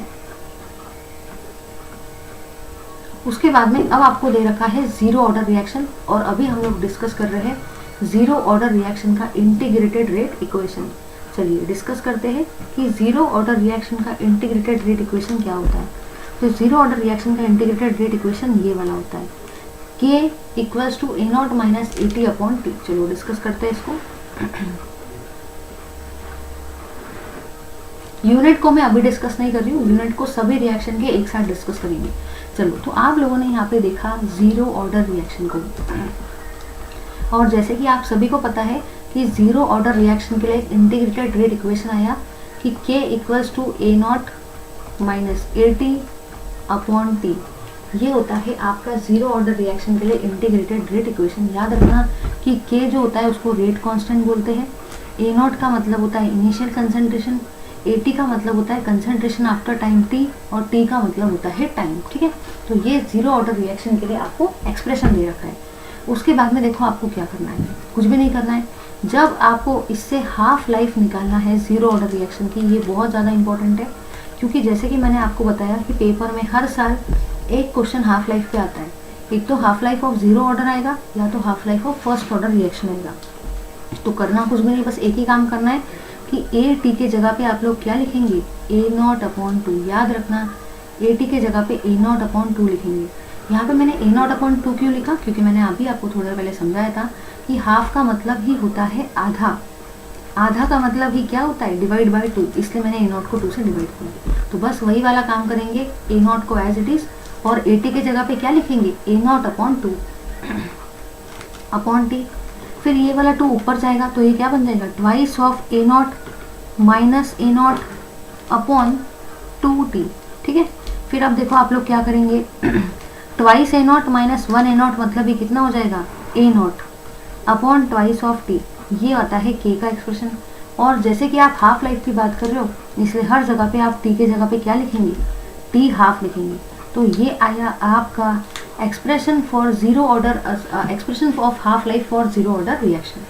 उसके बाद में अब आपको दे रखा है जीरो ऑर्डर रिएक्शन, और अभी हम लोग डिस्कस कर रहे हैं जीरो ऑर्डर रिएक्शन का इंटीग्रेटेड रेट इक्वेशन। चलिए डिस्कस करते हैं कि जीरो ऑर्डर रिएक्शन का इंटीग्रेटेड रेट इक्वेशन क्या होता है। तो जीरो ऑर्डर रिएक्शन का इंटीग्रेटेड रेट इक्वेशन ये वाला होता है, k equals to A0 minus AT/T। चलो डिस्कस करते हैं इसको। यूनिट को मैं अभी डिस्कस नहीं कर रही हूँ, यूनिट को सभी रिएक्शन के एक साथ डिस्कस करेंगे। चलो, तो आप लोगों ने यहाँ पे देखा जीरो ऑर्डर रिएक्शन को, और जैसे कि आप सभी को पता है कि जीरो ऑर्डर रिएक्शन के लिए एक इंटीग्रेटेड रेट इक्वेशन आया कि k equals to A0 minus AT/T। ये होता है आपका जीरो ऑर्डर रिएक्शन के लिए इंटीग्रेटेड रेट इक्वेशन। याद रखना कि k जो होता है उसको रेट कांस्टेंट बोलते हैं, A0 का मतलब होता है इनिशियल कंसंट्रेशन, AT का मतलब होता है कंसंट्रेशन आफ्टर टाइम t, और T का मतलब होता है टाइम। ठीक है, तो ये जीरो ऑर्डर रिएक्शन के लिए आपको एक्सप्रेशन दे रखा है। उसके बाद में देखो आपको क्या करना है, कुछ भी नहीं करना है। जब आपको इससे हाफ लाइफ निकालना है जीरो ऑर्डर रिएक्शन की, ये बहुत ज़्यादा इंपॉर्टेंट है, क्योंकि जैसे कि मैंने आपको बताया कि पेपर में हर साल एक क्वेश्चन हाफ लाइफ पे आता है। एक तो half life of zero order आएगा, या तो half life of first order reaction आएगा। तो करना कुछ भी नहीं, बस एक ही काम करना है कि AT के जगह पे आप लोग क्या लिखेंगे, A0/2। याद रखना AT के जगह पे A0/2 लिखेंगे। यहाँ पे मैंने A0/2 क्यों लिखा, क्योंकि मैंने अभी आपको थोड़ी देर पहले समझाया था कि हाफ का मतलब ही होता है आधा, आधा का मतलब ही क्या होता है, डिवाइड बाय 2, इसलिए मैंने A0 को 2 से डिवाइड किया। तो बस वही वाला काम करेंगे, A0 को एज इट इज और AT के जगह पे क्या लिखेंगे, A0 अपॉन 2 अपॉन T। फिर ये वाला 2 ऊपर जाएगा तो ये क्या बन जाएगा, twice of A0 minus A0 upon 2T। ठीक है, फिर अब देखो आप लोग क्या करेंगे, ट्वाइस A0 माइनस 1 A0 मतलब ये कितना हो जाएगा, A0 upon twice of T। ये आता है K का एक्सप्रेशन। और जैसे कि आप हाफ लाइफ की बात कर रहे हो, इसलिए हर जगह पे आप T के जगह पे क्या लिखेंगे, T हाफ लिखेंगे। तो ये आया आपका expression for zero order, expression of half life for zero order reaction.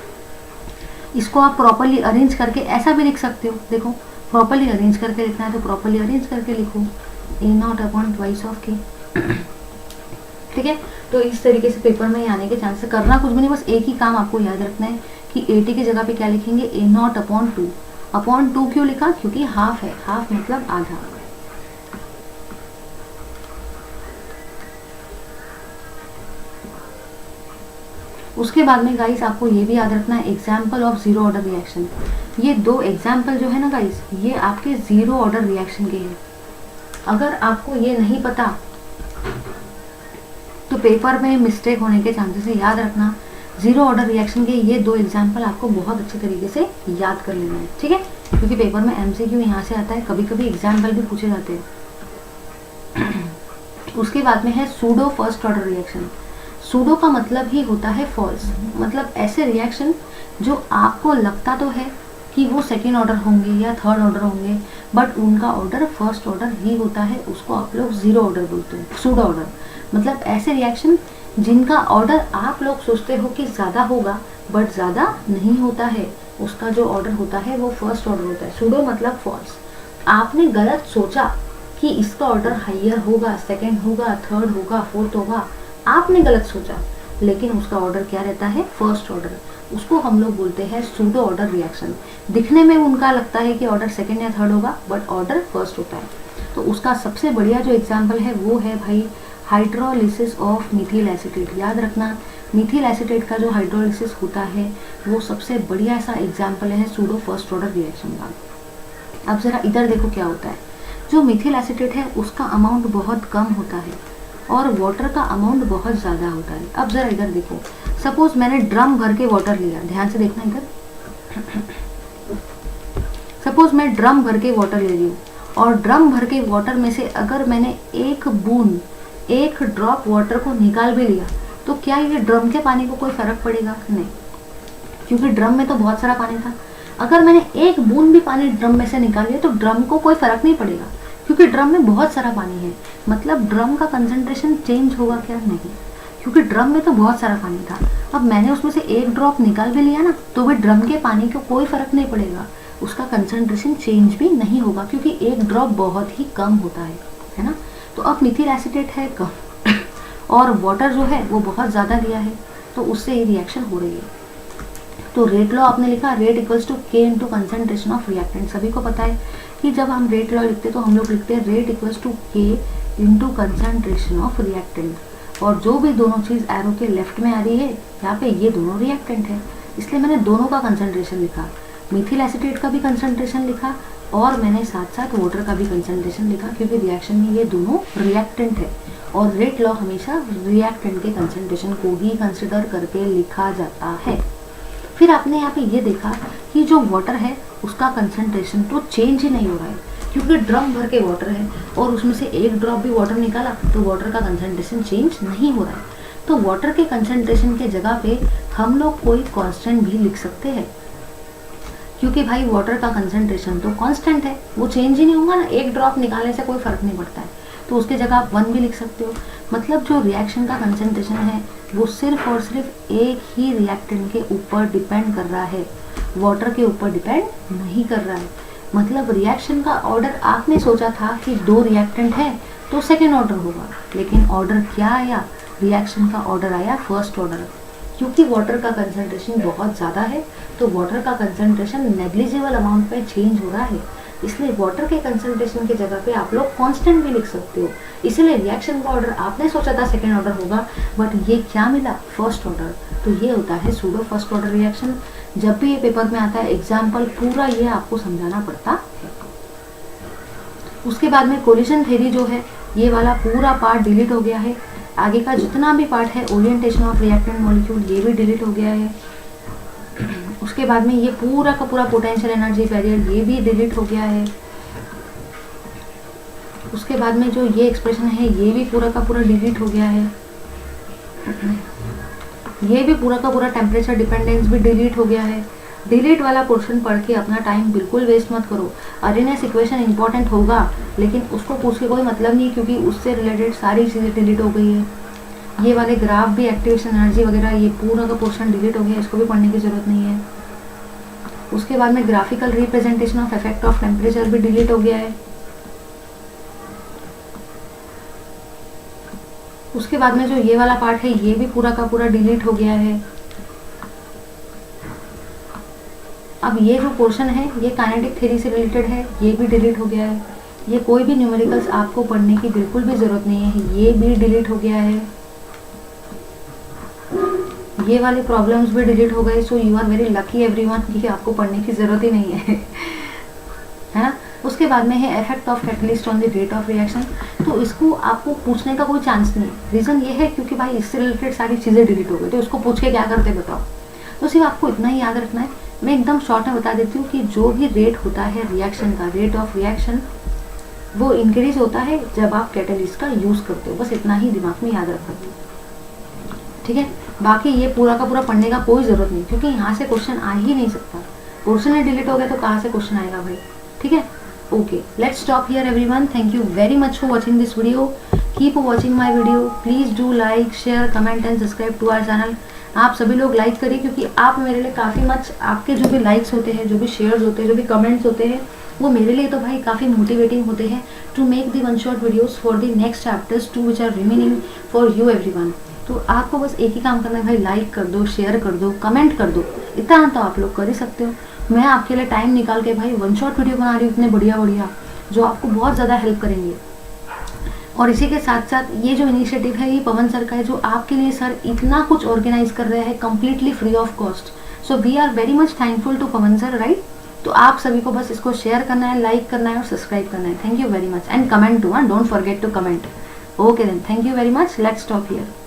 इसको आप प्रॉपरली अरेंज करके ऐसा भी लिख सकते हो, देखो प्रॉपरली अरेंज करके लिखना है तो प्रॉपरली अरेंज करके लिखो, A0 upon twice of K। ठीक है, तो इस तरीके से पेपर में आने के चांसेस, करना कुछ भी नहीं, बस एक ही काम आपको याद रखना है कि AT की जगह पे क्या लिखेंगे, A0 अपॉन 2। अपॉन 2 क्यों लिखा, क्योंकि हाफ है, हाफ मतलब आधा। उसके बाद में गाइस आपको ये भी याद रखना है, example of zero order reaction. ये 2 एग्जाम्पल जो है ना गाइस, ये आपके जीरो ऑर्डर रिएक्शन के हैं। अगर आपको ये नहीं पता तो पेपर में मिस्टेक होने के चांसेस है। याद रखना, जीरो ऑर्डर रिएक्शन के ये 2 एग्जाम्पल आपको बहुत अच्छे तरीके से याद कर लेना है। ठीक है, क्योंकि पेपर में MCQ यहाँ से आता है, कभी कभी एग्जाम्पल भी पूछे जाते हैं। उसके बाद में है pseudo first order reaction. Pseudo का मतलब ही होता है फॉल्स, मतलब ऐसे रिएक्शन जो आपको लगता तो है कि वो सेकेंड ऑर्डर होंगे या थर्ड ऑर्डर होंगे, बट उनका ऑर्डर फर्स्ट ऑर्डर ही होता है, उसको आप लोग जीरो ऑर्डर बोलते हैं, सूडो ऑर्डर। मतलब ऐसे रिएक्शन जिनका ऑर्डर आप लोग सोचते हो कि ज़्यादा होगा बट ज़्यादा नहीं होता है, उसका जो ऑर्डर होता है वो फर्स्ट ऑर्डर होता है। सूडो मतलब फॉल्स, आपने गलत सोचा कि इसका ऑर्डर हाइयर होगा, सेकेंड होगा, थर्ड होगा, फोर्थ होगा, आपने गलत सोचा, लेकिन उसका ऑर्डर क्या रहता है, फर्स्ट ऑर्डर। उसको हम लोग बोलते हैं सूडो ऑर्डर रिएक्शन। दिखने में उनका लगता है कि ऑर्डर सेकेंड या थर्ड होगा बट ऑर्डर फर्स्ट होता है। तो उसका सबसे बढ़िया जो एग्जाम्पल है वो है भाई हाइड्रोलिसिस ऑफ मिथिल एसीटेट। याद रखना, मिथिल एसीटेट का जो हाइड्रोलिसिस होता है वो सबसे बढ़िया सा एग्जाम्पल है सूडो फर्स्ट ऑर्डर रिएक्शन का। अब जरा इधर देखो क्या होता है, जो मिथिल एसीटेट है उसका अमाउंट बहुत कम होता है और वाटर का अमाउंट बहुत ज़्यादा होता है। अब जरा इधर देखो, सपोज मैंने ड्रम भर के वाटर लिया, ध्यान से देखना इधर। सपोज मैं ड्रम भर के वाटर ले रही हूँ और ड्रम भर के वाटर में से अगर मैंने एक बूंद, एक ड्रॉप वाटर को निकाल भी लिया तो क्या ये ड्रम के पानी को कोई फर्क पड़ेगा? नहीं, क्योंकि ड्रम में तो बहुत सारा पानी था। अगर मैंने एक बूंद भी पानी ड्रम में से निकाल लिया तो ड्रम को कोई फर्क नहीं पड़ेगा, क्योंकि ड्रम में बहुत सारा पानी है। मतलब ड्रम का कंसंट्रेशन चेंज होगा क्या? नहीं, क्योंकि ड्रम में तो बहुत सारा पानी था। अब मैंने उसमें से एक ड्रॉप निकाल भी लिया ना तो भी ड्रम के पानी को कोई फर्क नहीं पड़ेगा, उसका कंसंट्रेशन चेंज भी नहीं होगा, क्योंकि एक ड्रॉप बहुत ही कम होता है ना। तो अब मिथिल एसीटेट है कम और वाटर जो है वो बहुत ज़्यादा लिया है, तो उससे ये रिएक्शन हो रही है। तो रेट लॉ आपने लिखा, rate equals to K into concentration of reactant. सभी को पता है कि जब हम रेट लॉ लिखते हैं तो हम लोग लिखते हैं rate equals to K into concentration of reactant. और जो भी दोनों चीज़ एरो के लेफ्ट में आ रही है यहाँ पे, ये दोनों रिएक्टेंट है, इसलिए मैंने दोनों का कंसनट्रेशन लिखा, मिथिल एसीटेट का भी कंसनट्रेशन लिखा और मैंने साथ साथ वाटर का भी कंसनट्रेशन लिखा, क्योंकि रिएक्शन में ये दोनों रिएक्टेंट है और रेट लॉ हमेशा रिएक्टेंट के कंसनट्रेशन को ही कंसिडर करके लिखा जाता है। फिर आपने यहाँ पे ये देखा कि जो वाटर है उसका कंसंट्रेशन तो चेंज ही नहीं हो रहा है, क्योंकि ड्रम भर के वाटर है और उसमें से एक ड्रॉप भी वाटर निकाला तो वाटर का कंसंट्रेशन चेंज नहीं हो रहा है। तो वाटर के कंसंट्रेशन के जगह पे हम लोग कोई कांस्टेंट भी लिख सकते हैं, क्योंकि भाई वाटर का कंसंट्रेशन तो कांस्टेंट है, वो चेंज ही नहीं होगा ना, एक ड्रॉप निकालने से कोई फर्क नहीं पड़ता है। तो उसके जगह आप 1 भी लिख सकते हो। मतलब जो रिएक्शन का कंसंट्रेशन है वो सिर्फ और सिर्फ एक ही रिएक्टेंट के ऊपर डिपेंड कर रहा है, वाटर के ऊपर डिपेंड नहीं कर रहा है। मतलब रिएक्शन का ऑर्डर आपने सोचा था कि 2 रिएक्टेंट है तो सेकेंड ऑर्डर होगा, लेकिन ऑर्डर क्या आया, रिएक्शन का ऑर्डर आया फर्स्ट ऑर्डर। क्योंकि वाटर का कंसंट्रेशन बहुत ज़्यादा है तो वाटर का कंसंट्रेशन नेग्लिजिबल अमाउंट में चेंज हो रहा है, इसलिए वाटर के कंसंट्रेशन की जगह पे आप लोग कांस्टेंट भी लिख सकते हो। इसलिए रिएक्शन का ऑर्डर आपने सोचा था सेकेंड ऑर्डर होगा, बट ये क्या मिला, फर्स्ट ऑर्डर। तो ये होता है सूडो फर्स्ट ऑर्डर रिएक्शन। जब भी ये पेपर में आता है एग्जाम्पल पूरा ये आपको समझाना पड़ता है। उसके बाद में कोलिजन थ्योरी जो है ये वाला पूरा पार्ट डिलीट हो गया है। आगे का जितना भी पार्ट है ओरिएंटेशन ऑफ रिएक्टेंट मॉलिक्यूल ये भी डिलीट हो गया है। उसके बाद में ये पूरा का पूरा पोटेंशियल एनर्जी बैरियर ये भी डिलीट हो गया है। उसके बाद में जो ये एक्सप्रेशन है ये भी पूरा का पूरा डिलीट हो गया है। ये भी पूरा का पूरा टेम्परेचर डिपेंडेंस भी डिलीट हो गया है। डिलीट वाला पोर्शन पढ़ के अपना टाइम बिल्कुल वेस्ट मत करो। अरेनेस इक्वेशन इंपॉर्टेंट होगा लेकिन उसको पूछ के कोई मतलब नहीं, क्योंकि उससे रिलेटेड सारी चीज़ें डिलीट हो गई है। ये वाले ग्राफ भी, एक्टिवेशन एनर्जी वगैरह, ये पूरा का पोर्शन डिलीट हो गया, इसको भी पढ़ने की ज़रूरत नहीं है। उसके बाद में graphical representation of effect of temperature भी डिलीट हो गया है। उसके बाद में जो ये वाला पार्ट है ये भी पूरा का पूरा डिलीट हो गया है। अब ये जो पोर्शन है ये काइनेटिक थ्योरी से रिलेटेड है, ये भी डिलीट हो गया है। ये कोई भी न्यूमेरिकल्स आपको पढ़ने की बिल्कुल भी ज़रूरत नहीं है, ये भी डिलीट हो गया है। ये वाले प्रॉब्लम्स भी डिलीट हो गए। So you are very lucky everyone कि आपको पढ़ने की ज़रूरत ही नहीं है ना। उसके बाद में है effect of catalyst on the rate of reaction. तो इसको आपको पूछने का कोई चांस नहीं है। रीज़न ये है क्योंकि भाई इससे रिलेटेड सारी चीज़ें डिलीट हो गई, तो इसको पूछ के क्या करते बताओ। तो सिर्फ आपको इतना ही याद रखना है। मैं एकदम शॉर्ट में बता देती हूँ कि जो भी रेट होता है रिएक्शन का, रेट ऑफ रिएक्शन, वो इंक्रीज होता है जब आप कैटलिस्ट का यूज़ करते हो। बस इतना ही दिमाग में याद रखना, ठीक है। बाकी ये पूरा का पूरा पढ़ने का कोई ज़रूरत नहीं, क्योंकि यहाँ से क्वेश्चन आ ही नहीं सकता। पोर्शन ही डिलीट हो गया तो कहाँ से क्वेश्चन आएगा भाई, ठीक है। Okay, let's stop here everyone. Thank you very much for watching this video. Keep watching my video. Please do like, share, comment and subscribe to our channel. आप सभी लोग लाइक करिए, क्योंकि आप मेरे लिए काफ़ी मच, आपके जो भी लाइक्स होते हैं, जो भी शेयर्स होते हैं, जो भी कमेंट्स होते हैं, वो मेरे लिए तो भाई काफ़ी मोटिवेटिंग होते हैं to make the one shot videos for the next chapters to which are remaining for you everyone. तो आपको बस एक ही काम करना है भाई, लाइक कर दो, शेयर कर दो, कमेंट कर दो। इतना तो आप लोग कर ही सकते हो। मैं आपके लिए टाइम निकाल के भाई वन शॉट वीडियो बना रही हूँ, इतने बढ़िया बढ़िया, जो आपको बहुत ज़्यादा हेल्प करेंगे। और इसी के साथ साथ ये जो इनिशिएटिव है ये पवन सर का है, जो आपके लिए सर इतना कुछ ऑर्गेनाइज कर रहे हैं completely free of cost. So we are very much thankful to Pavan sir, right. तो आप सभी को बस इसको शेयर करना है, लाइक करना है और सब्सक्राइब करना है। Thank you very much and comment too, don't forget to comment. Okay then, thank you very much. Let's stop here.